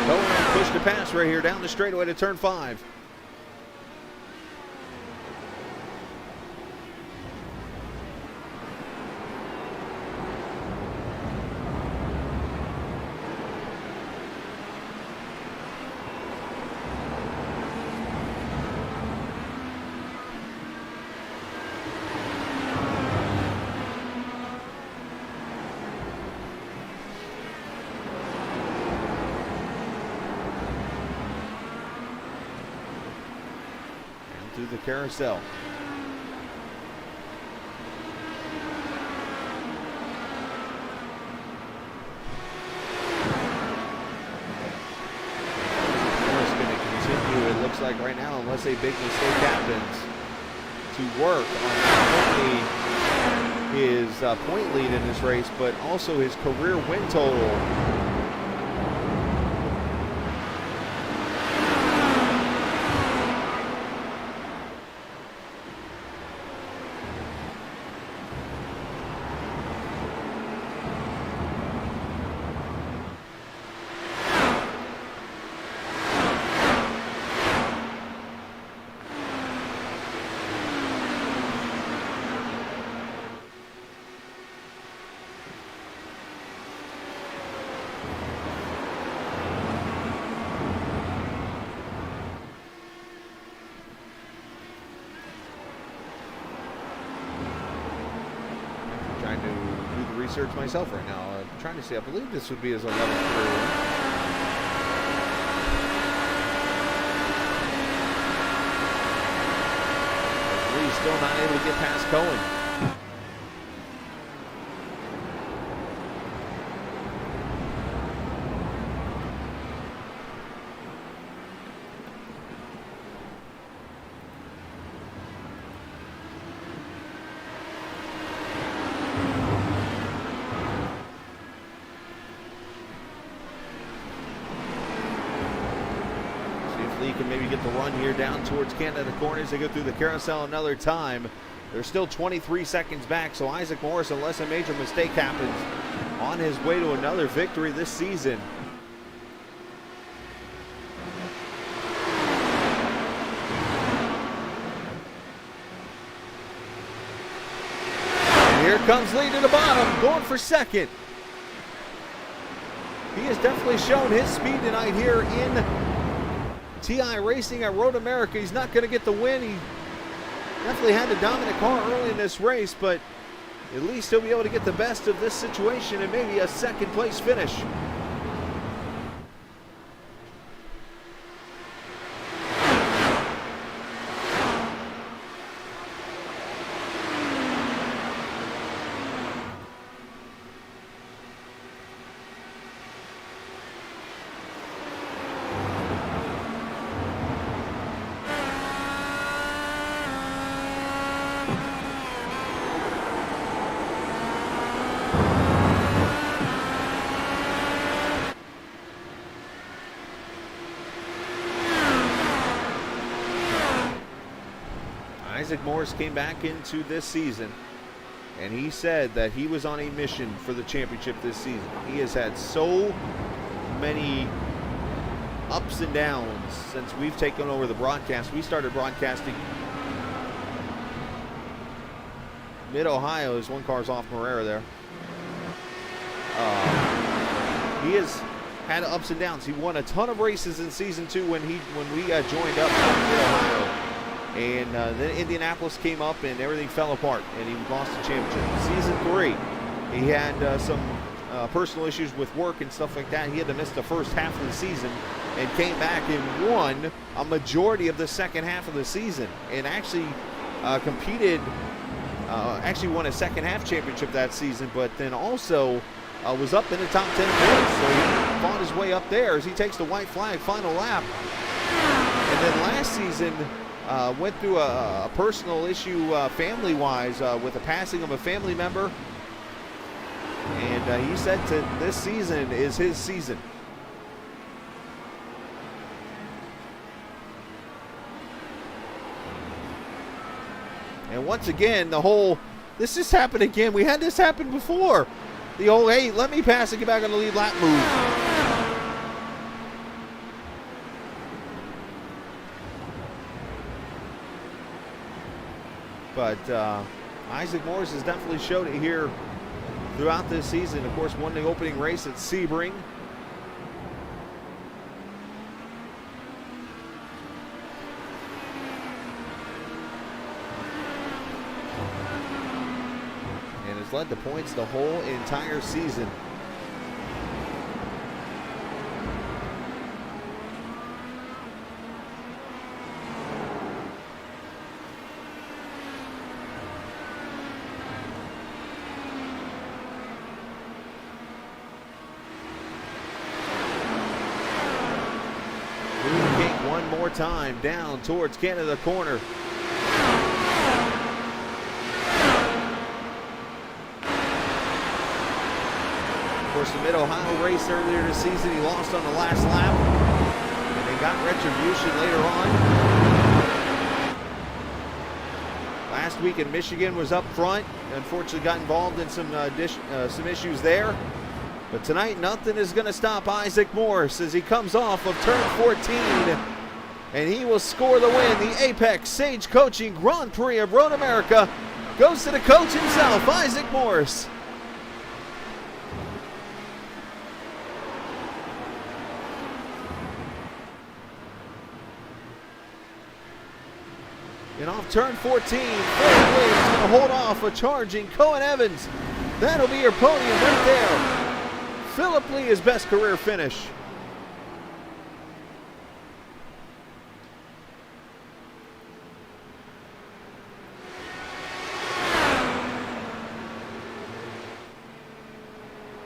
Cohen pushed the pass right here down the straightaway to turn 5. Through the carousel. Morris going to continue, it looks like right now, unless a big mistake happens, to work on not only his point lead in this race, but also his career win total. Trying to do the research myself right now. I'm trying to see, I believe this would be his 11th career win. Lee's still not able to get past Cohen. Lee can maybe get the run here down towards Canada Corners. They go through the carousel another time. They're still 23 seconds back, so Isaac Morris, unless a major mistake happens, on his way to another victory this season. And here comes Lee to the bottom, going for second. He has definitely shown his speed tonight here in TI Racing at Road America. He's not going to get the win. He definitely had the dominant car early in this race, but at least he'll be able to get the best of this situation and maybe a second place finish. Isaac Morris came back into this season, and he said that he was on a mission for the championship this season. He has had so many ups and downs since we've taken over the broadcast. We started broadcasting Mid-Ohio as one car's off Marrera there. He has had ups and downs. He won a ton of races in season 2 when we joined up in Mid-Ohio. And then Indianapolis came up and everything fell apart and he lost the championship. Season 3, he had some personal issues with work and stuff like that. He had to miss the first half of the season and came back and won a majority of the second half of the season and actually competed, actually won a second half championship that season, but then also was up in the top 10 points. So he fought his way up there as he takes the white flag final lap. And then last season, went through a personal issue family-wise with the passing of a family member. And he said this season is his season. And once again, this just happened again. We had this happen before. The old, hey, let me pass and get back on the lead lap move. But Isaac Morris has definitely showed it here throughout this season. Of course, won the opening race at Sebring. And has led the points the whole entire season. One more time down towards Canada Corner. Of course, the Mid-Ohio race earlier this season, he lost on the last lap. And they got retribution later on. Last week in Michigan was up front. Unfortunately got involved in some issues there. But tonight, nothing is going to stop Isaac Morris as he comes off of turn 14. And he will score the win. The Apex Sage Coaching Grand Prix of Road America goes to the coach himself, Isaac Morris. And off turn 14, Flurry is going to hold off a charging Cohen Evans. That'll be your podium right there. Philip Lee, his best career finish.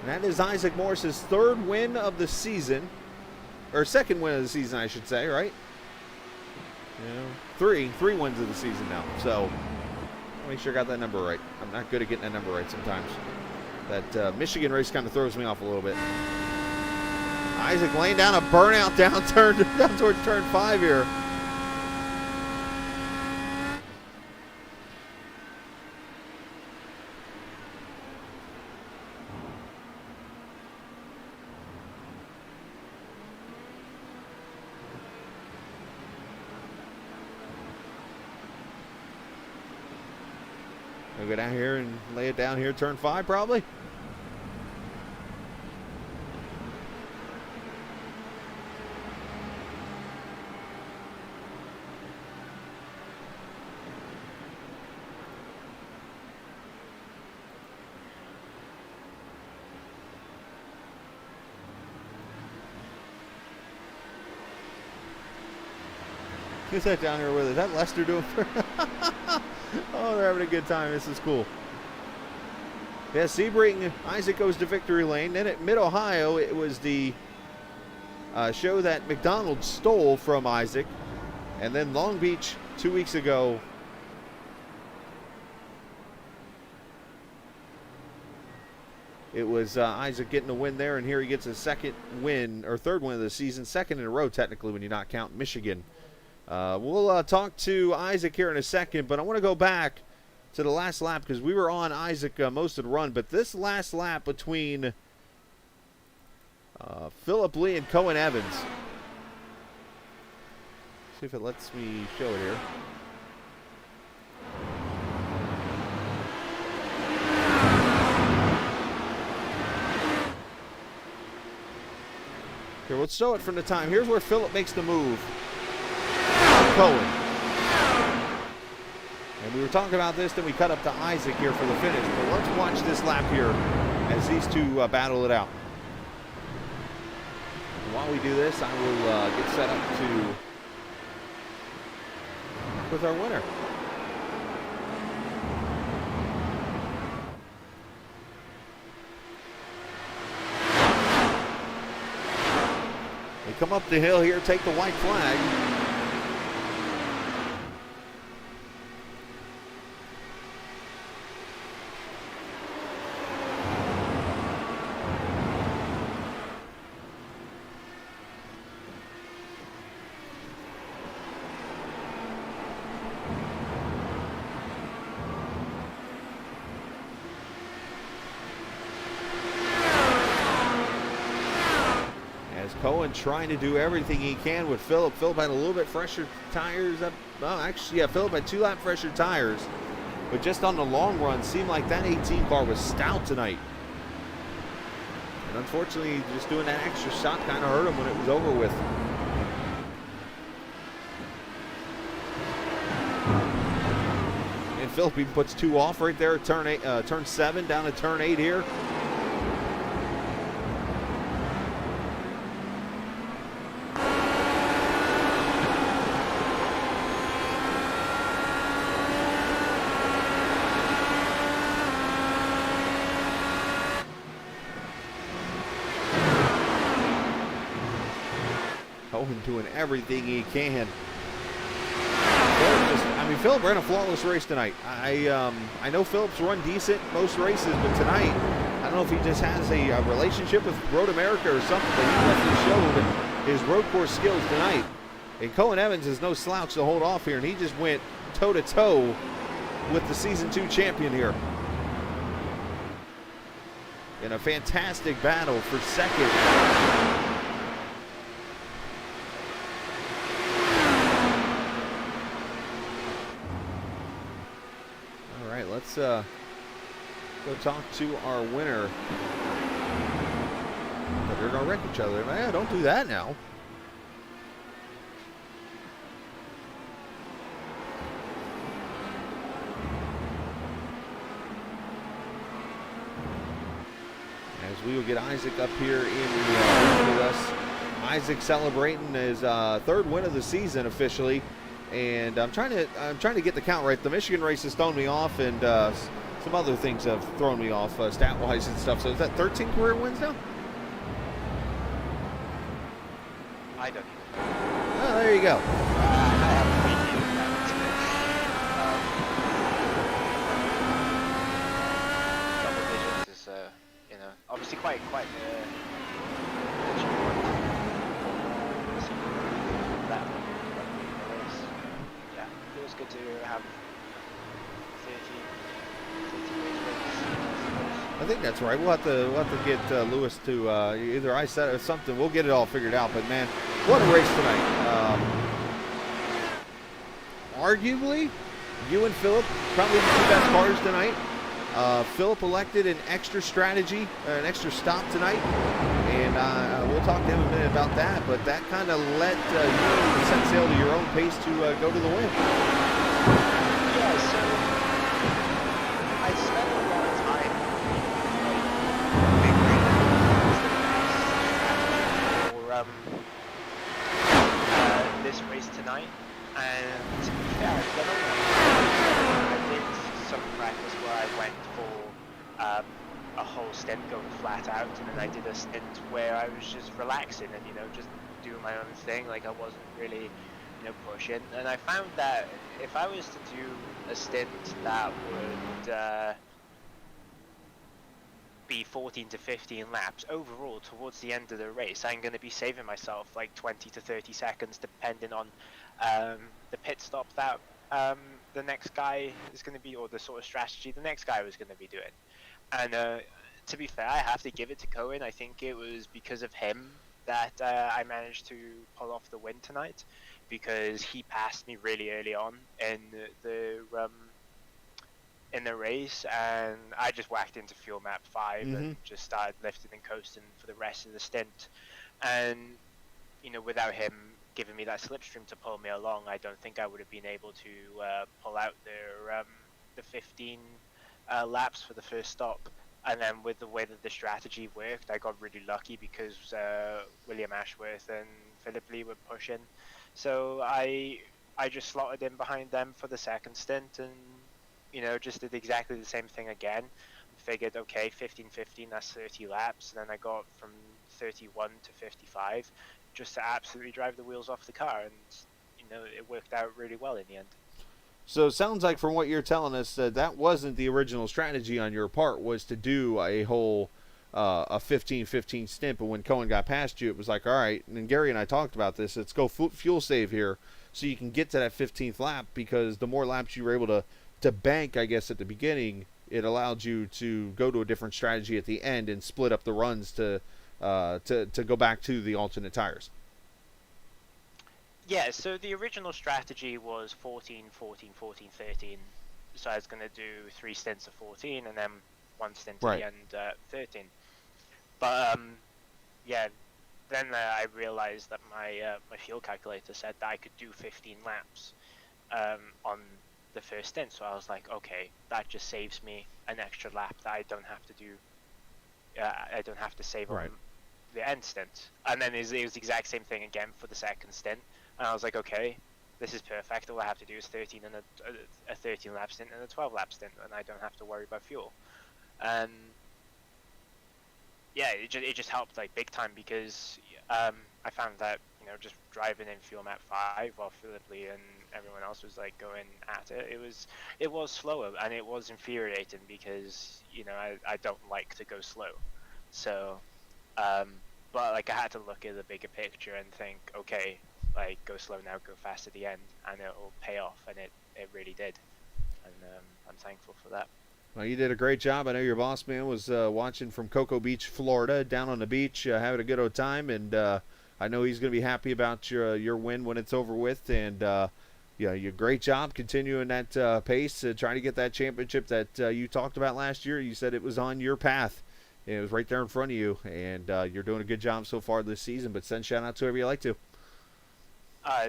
And that is Isaac Morris's third win of the season, or second win of the season, I should say, right? Yeah, three wins of the season now. So, make sure I got that number right. I'm not good at getting that number right sometimes. That Michigan race kind of throws me off a little bit. Isaac laying down a burnout down towards turn 5 here. We'll go down here and lay it down here, turn 5 probably. Who's that down here with us? Is that Lester doing? Oh, they're having a good time. This is cool. Yeah, Sebring, Isaac goes to victory lane. Then at Mid-Ohio, it was the show that McDonald's stole from Isaac. And then Long Beach 2 weeks ago, it was Isaac getting the win there. And here he gets his second win, or third win of the season. Second in a row, technically, when you not count Michigan. We'll talk to Isaac here in a second, but I want to go back to the last lap because we were on Isaac most of the run. But this last lap between Philip Lee and Cohen Evans. See if it lets me show it here. Here, let's show it from the time. Here's where Philip makes the move. Cohen. And we were talking about this, then we cut up to Isaac here for the finish. But let's watch this lap here as these two battle it out. And while we do this, I will get set up with our winner. They come up the hill here, take the white flag. Cohen trying to do everything he can with Phillip. Phillip had a little bit fresher tires. Phillip had 2 lap fresher tires. But just on the long run, seemed like that 18 car was stout tonight. And unfortunately, just doing that extra shot kind of hurt him when it was over with. And Phillip even puts 2 off right there at turn 7 down to turn 8 here. Cohen doing everything he can. Phillip ran a flawless race tonight. I know Phillip's run decent most races, but tonight, I don't know if he just has a relationship with Road America or something, but he definitely showed his road course skills tonight. And Cohen Evans is no slouch to hold off here, and he just went toe-to-toe with the Season 2 champion here. In a fantastic battle for second. Let's go talk to our winner. But they're gonna wreck each other. Man, don't do that now. As we will get Isaac up here in the with us. Isaac celebrating his 3rd win of the season officially. And I'm trying to get the count right. The Michigan race has thrown me off, and some other things have thrown me off, stat-wise and stuff. So is that 13 career wins now? I don't know. Oh, there you go. Double digits is, obviously quite it was good to have 30 I think that's right. We'll have to get Lewis to either I said or something. We'll get it all figured out. But man, what a race tonight! Arguably, you and Phillip probably the 2 best cars tonight. Phillip elected an extra strategy, an extra stop tonight, and we'll talk to him in a minute about that. But that kind of let you set sail to your own pace to go to the win. Yeah, so I spent a lot of time figuring out for this race tonight, and to be fair, I've done a lot. I did some practice where I went for a whole stint going flat out, and then I did a stint where I was just relaxing and just doing my own thing, like I wasn't really pushing. And I found that if I was to do a stint that would be 14 to 15 laps overall towards the end of the race, I'm going to be saving myself like 20 to 30 seconds depending on the pit stop that the next guy is going to be, or the sort of strategy the next guy was going to be doing. And to be fair, I have to give it to Cohen. I think it was because of him that I managed to pull off the win tonight, because he passed me really early on in the race, and I just whacked into fuel map 5 and just started lifting and coasting for the rest of the stint. And without him giving me that slipstream to pull me along, I don't think I would have been able to pull out the 15 laps for the first stop. And then with the way that the strategy worked, I got really lucky because William Ashworth and Philip Lee were pushing. So I just slotted in behind them for the second stint, and just did exactly the same thing again. Figured, okay, 15-15, that's 30 laps. And then I got from 31 to 55 just to absolutely drive the wheels off the car, and it worked out really well in the end. So it sounds like from what you're telling us that wasn't the original strategy on your part, was to do a whole a 15-15 stint, but when Cohen got past you, it was like, all right, and Gary and I talked about this, let's go fuel save here so you can get to that 15th lap, because the more laps you were able to bank, I guess, at the beginning, it allowed you to go to a different strategy at the end and split up the runs to to go back to the alternate tires. Yeah, so the original strategy was 14, 14, 14, 13. So I was going to do 3 stints of 14 and then 1 stint at Right. the end 13. But yeah, then I realized that my fuel calculator said that I could do 15 laps on the first stint. So I was like, okay, that just saves me an extra lap that I don't have to do. I don't have to save Right. on the end stint. And then it was the exact same thing again for the second stint. And I was like, okay, this is perfect. All I have to do is 13 and a 13 lap stint and a 12 lap stint, and I don't have to worry about fuel. And yeah, it just helped like big time because I found that just driving in fuel map 5 while Philip Lee and everyone else was like going at it, it was slower and it was infuriating because I don't like to go slow. So but like I had to look at the bigger picture and think, okay, like go slow now, go fast at the end, and it'll pay off, and it really did, and I'm thankful for that. Well, you did a great job. I know your boss man was watching from Cocoa Beach, Florida, down on the beach, having a good old time, and I know he's going to be happy about your win when it's over with. And yeah, you great job continuing that pace, trying to get that championship that you talked about last year. You said it was on your path. It was right there in front of you, and you're doing a good job so far this season. But send shout out to whoever you like to.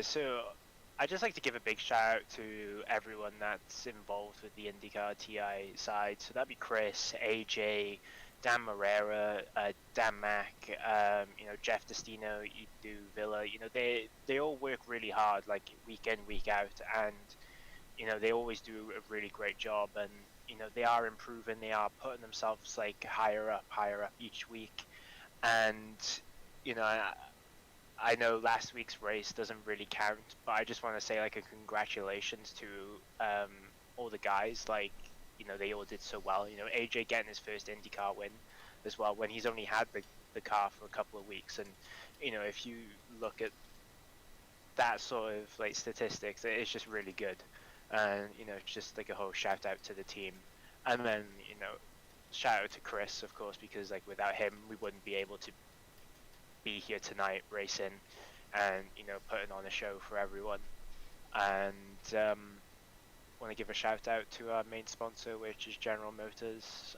So I'd just like to give a big shout out to everyone that's involved with the IndyCar TI side. So that'd be Chris, AJ, Dan Morera, Dan Mack, Jeff Destino, Edu Villa. They all work really hard, like week in, week out, and they always do a really great job. And they are improving. They are putting themselves like higher up each week. And I know last week's race doesn't really count, but I just want to say like a congratulations to all the guys. Like they all did so well. AJ getting his first IndyCar win as well when he's only had the car for a couple of weeks. And if you look at that sort of like statistics, it's just really good. And just like a whole shout out to the team. And then shout out to Chris, of course, because like without him we wouldn't be able to be here tonight racing and putting on a show for everyone. And want to give a shout out to our main sponsor, which is General Motors.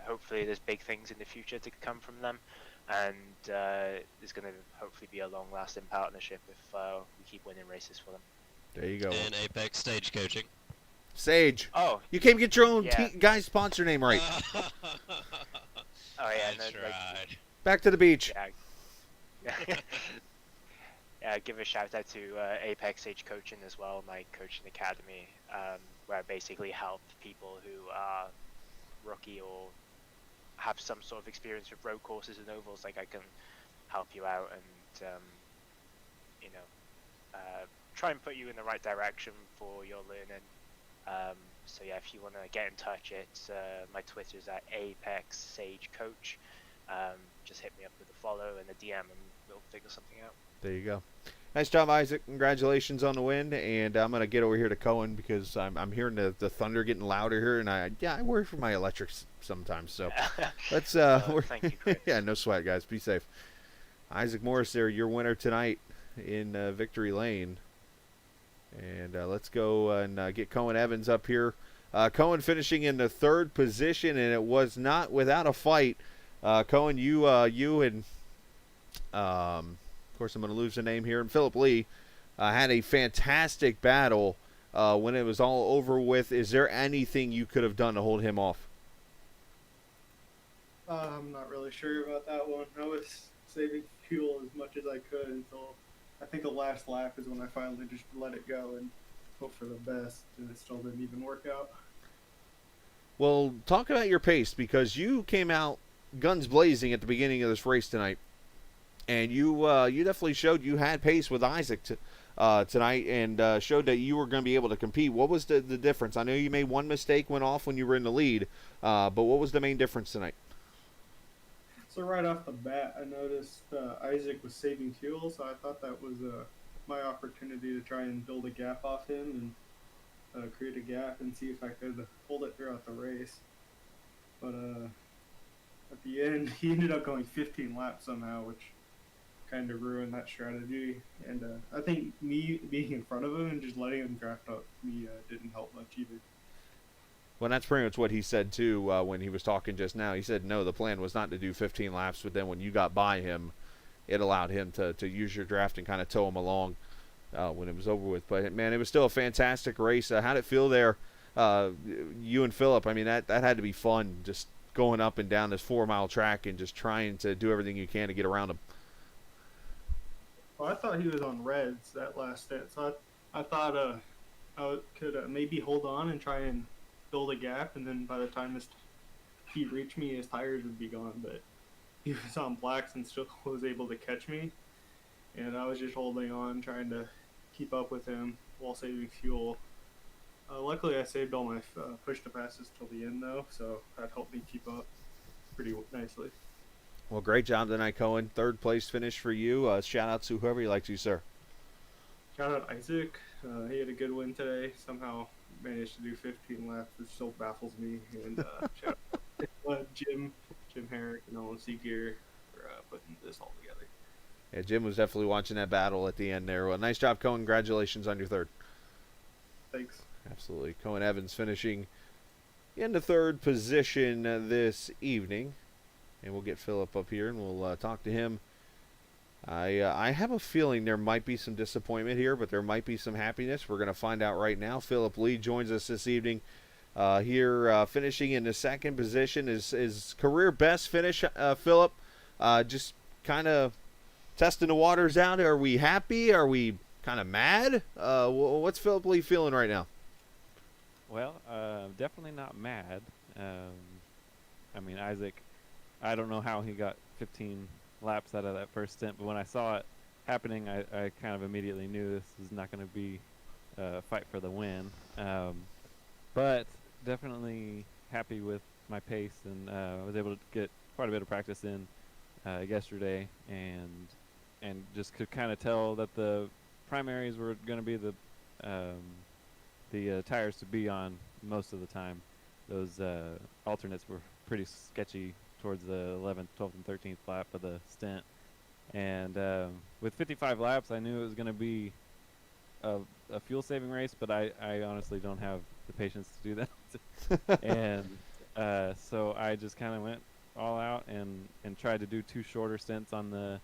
Hopefully there's big things in the future to come from them, and there's going to hopefully be a long lasting partnership if we keep winning races for them. There you go. And Apex Stage Coaching. Sage. Oh, You can't get your own yeah. guy's sponsor name right. Oh yeah, That's no, right. Back to the beach. Yeah. Yeah, give a shout out to Apex Stage Coaching as well, my coaching academy, where I basically help people who are rookie or have some sort of experience with road courses and ovals. Like I can help you out and try and put you in the right direction for your learning. So yeah, if you want to get in touch, it's my Twitter's at Apex Sage Coach. Just hit me up with a follow and a DM, and we'll figure something out. There you go. Nice job, Isaac. Congratulations on the win. And I'm going to get over here to Cohen because I'm hearing the thunder getting louder here. And I worry for my electrics sometimes. So let's. Thank you, Chris. Yeah, no sweat, guys. Be safe. Isaac Morris there, your winner tonight in Victory Lane. And let's go and get Cohen Evans up here. Cohen finishing in the third position, and it was not without a fight. Cohen, you and of course I'm going to lose the name here, and Philip Lee had a fantastic battle when it was all over with. Is there anything you could have done to hold him off? I'm not really sure about that one. I was saving fuel as much as I could until I think the last lap is when I finally just let it go and hope for the best, and it still didn't even work out. Well, talk about your pace, because you came out guns blazing at the beginning of this race tonight, and you definitely showed you had pace with Isaac tonight, and showed that you were going to be able to compete. What was the difference? I know you made one mistake, went off when you were in the lead, but what was the main difference tonight? So right off the bat, I noticed Isaac was saving fuel, so I thought that was my opportunity to try and build a gap off him and create a gap and see if I could hold it throughout the race. But at the end, he ended up going 15 laps somehow, which kind of ruined that strategy. And I think me being in front of him and just letting him draft up me didn't help much either. Well, that's pretty much what he said too when he was talking just now. He said no, the plan was not to do 15 laps, but then when you got by him, it allowed him to use your draft and kind of tow him along when it was over with. But man, it was still a fantastic race. How'd it feel there, you and Philip? I mean, that had to be fun, just going up and down this 4-mile track and just trying to do everything you can to get around him. Well, I thought he was on reds that last stint, so I thought I could maybe hold on and try and build a gap, and then by the time he reached me, his tires would be gone. But he was on blacks and still was able to catch me, and I was just holding on, trying to keep up with him while saving fuel. Luckily, I saved all my push to passes till the end, though, so that helped me keep up pretty nicely. Well, great job tonight, Cohen. Third place finish for you. Shout out to whoever you like to, sir. Shout out Isaac. He had a good win today. Somehow managed to do 15 laps, which still baffles me. And shout out Jim Herrick, and Owen Seeger for putting this all together. Yeah, Jim was definitely watching that battle at the end there. Well, nice job, Cohen. Congratulations on your third. Thanks. Absolutely. Cohen Evans finishing in the third position this evening. And we'll get Philip up here and we'll talk to him. I have a feeling there might be some disappointment here, but there might be some happiness. We're going to find out right now. Philip Lee joins us this evening here, finishing in the second position. Is career best finish, Philip. Just kind of testing the waters out. Are we happy? Are we kind of mad? What's Philip Lee feeling right now? Well, definitely not mad. I mean, Isaac, I don't know how he got 15 laps out of that first stint, but when I saw it happening, I kind of immediately knew this was not going to be a fight for the win. But definitely happy with my pace, and I was able to get quite a bit of practice in yesterday, and just could kind of tell that the primaries were going to be the tires to be on most of the time. Those alternates were pretty sketchy towards the 11th, 12th, and 13th lap of the stint. And with 55 laps, I knew it was going to be a fuel-saving race, but I honestly don't have the patience to do that. And so I just kind of went all out and tried to do 2 shorter stints on the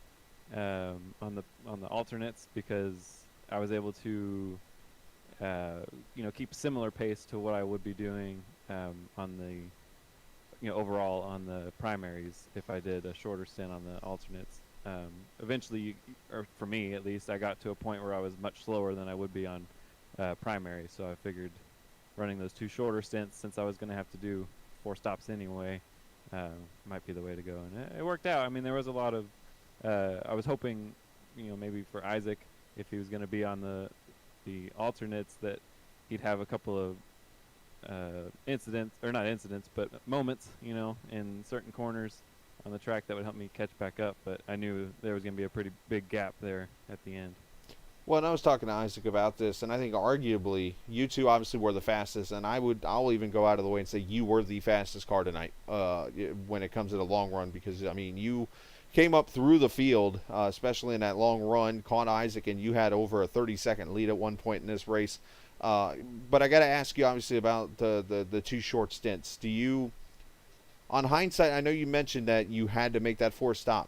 alternates, because I was able to keep similar pace to what I would be doing on the overall on the primaries if I did a shorter stint on the alternates. Eventually, or for me at least, I got to a point where I was much slower than I would be on primary, so I figured running those 2 shorter stints, since I was going to have to do 4 stops anyway, might be the way to go. And it worked out. I mean, there was a lot of I was hoping, maybe for Isaac, if he was going to be on the alternates, that he'd have a couple of moments, in certain corners on the track that would help me catch back up. But I knew there was going to be a pretty big gap there at the end. Well, and I was talking to Isaac about this, and I think arguably you two obviously were the fastest, and I'll even go out of the way and say you were the fastest car tonight when it comes to the long run, because, I mean, you came up through the field, especially in that long run, caught Isaac, and you had over a 30-second lead at one point in this race. But I got to ask you, obviously, about the 2 short stints. Do you, on hindsight, I know you mentioned that you had to make that 4th stop.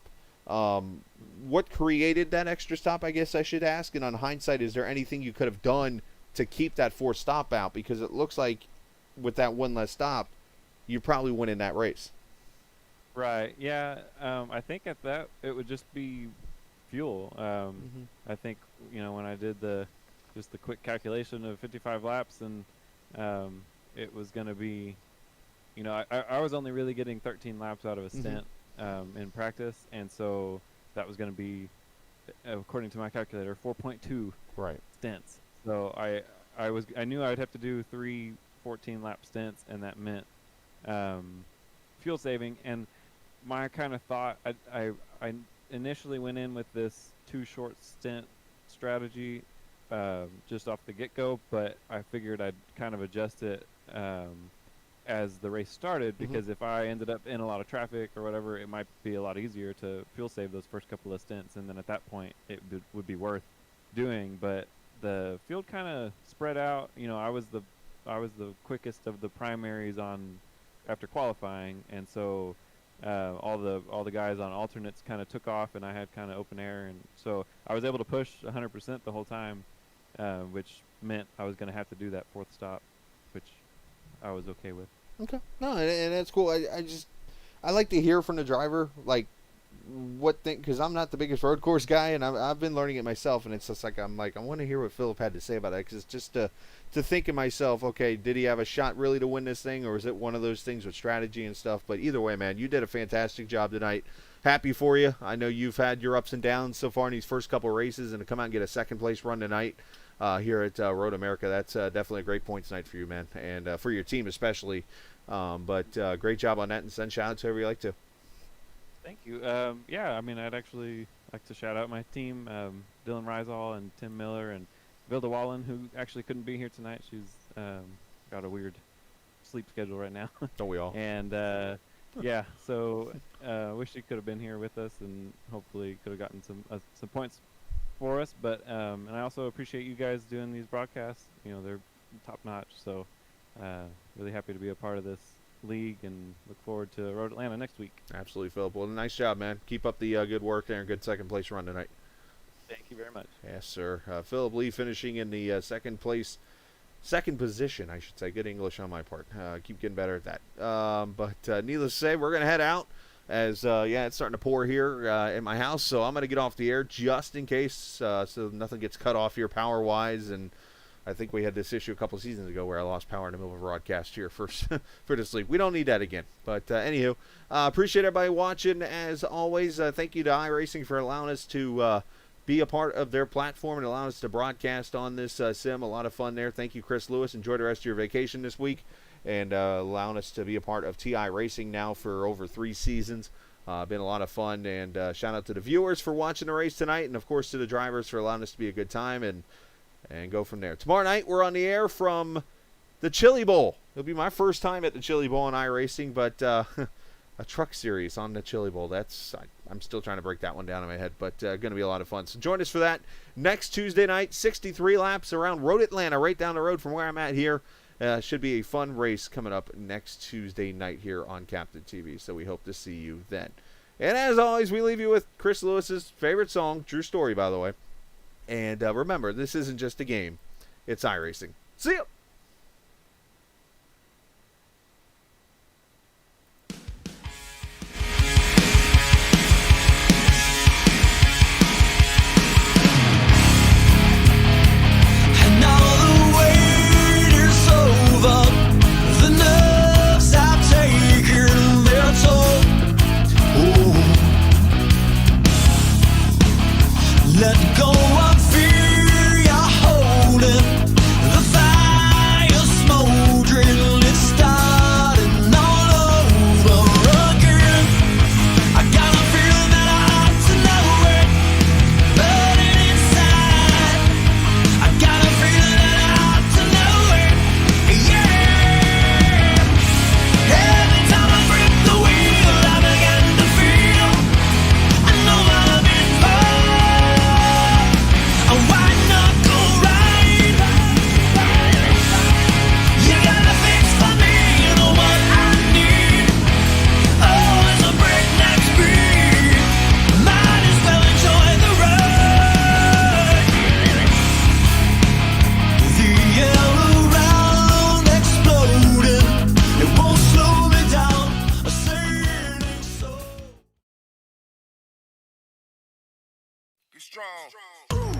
What created that extra stop, I guess I should ask? And on hindsight, is there anything you could have done to keep that 4th stop out? Because it looks like with that 1 less stop, you probably win in that race. Right. Yeah. I think at that it would just be fuel. I think when I did the quick calculation of 55 laps, and it was going to be, I was only really getting 13 laps out of a stint in practice, and so that was going to be, according to my calculator, 4.2 stints. So I knew I would have to do 3 14-lap stints, and that meant fuel saving. And my kind of thought, I initially went in with this 2 short stint strategy just off the get-go, but I figured I'd kind of adjust it as the race started, because if I ended up in a lot of traffic or whatever, it might be a lot easier to fuel save those first couple of stints, and then at that point it would be worth doing. But the field kind of spread out. You know, I was the quickest of the primaries on after qualifying, and so all the guys on alternates kind of took off, and I had kind of open air, and so I was able to push 100% the whole time, which meant I was going to have to do that fourth stop, which I was okay with. Okay. No, and that's cool. I like to hear from the driver, like, what thing, because I'm not the biggest road course guy, and I've been learning it myself, and it's just like, I want to hear what Philip had to say about that, because it's just to think of myself, okay, did he have a shot really to win this thing, or is it one of those things with strategy and stuff? But either way, man, you did a fantastic job tonight. Happy for you. I know you've had your ups and downs so far in these first couple of races, and to come out and get a second place run tonight here at Road America, that's definitely a great point tonight for you, man, and for your team especially. But great job on that, and send shout out to whoever you like to. Thank you. Yeah, I mean, I'd actually like to shout out my team, Dylan Rizal and Tim Miller and Vilda Wallen, who actually couldn't be here tonight. She's got a weird sleep schedule right now. Don't we all? And yeah, so wish she could have been here with us, and hopefully could have gotten some points for us. But and I also appreciate you guys doing these broadcasts. You know, they're top notch. So really happy to be a part of this league, and look forward to Road Atlanta next week. Absolutely, Philip. Well, nice job, man. Keep up the good work there, and good second place run tonight. Thank you very much. Yes, sir. Philip Lee finishing in the second position, I should say. Good English on my part. Keep getting better at that. But needless to say, we're going to head out as, it's starting to pour here in my house, so I'm going to get off the air just in case, so nothing gets cut off here power-wise. And I think we had this issue a couple of seasons ago where I lost power in the middle of a broadcast here for the sleep. We don't need that again. But anywho, appreciate everybody watching as always. Thank you to iRacing for allowing us to be a part of their platform and allowing us to broadcast on this sim. A lot of fun there. Thank you, Chris Lewis. Enjoy the rest of your vacation this week, and allowing us to be a part of TI Racing now for over 3 seasons. Been a lot of fun, and shout out to the viewers for watching the race tonight, and of course to the drivers for allowing us to be a good time, and go from there. Tomorrow night, we're on the air from the Chili Bowl. It'll be my first time at the Chili Bowl in iRacing, but a truck series on the Chili Bowl. I'm still trying to break that one down in my head, but going to be a lot of fun. So join us for that next Tuesday night, 63 laps around Road Atlanta, right down the road from where I'm at here. Should be a fun race coming up next Tuesday night here on Captain TV, so we hope to see you then. And as always, we leave you with Chris Lewis's favorite song, True Story, by the way. And remember, this isn't just a game. It's iRacing. See ya! And now the wait is over. The nerves have taken their toll. Ooh. Let go of fear you're holding. The fire smoldering, it's starting all over again. I got a feeling that I ought to know it, burning inside. I got a feeling that I ought to know it, yeah. Every time I grip the wheel, I begin to feel I know I've been hurt. A white knuckle ride. You got a fix for me, you know what I need. Oh, it's a breakneck speed. Might as well enjoy the ride. The yellow round exploding, it won't slow me down. A sailing soul. Be strong. Ooh.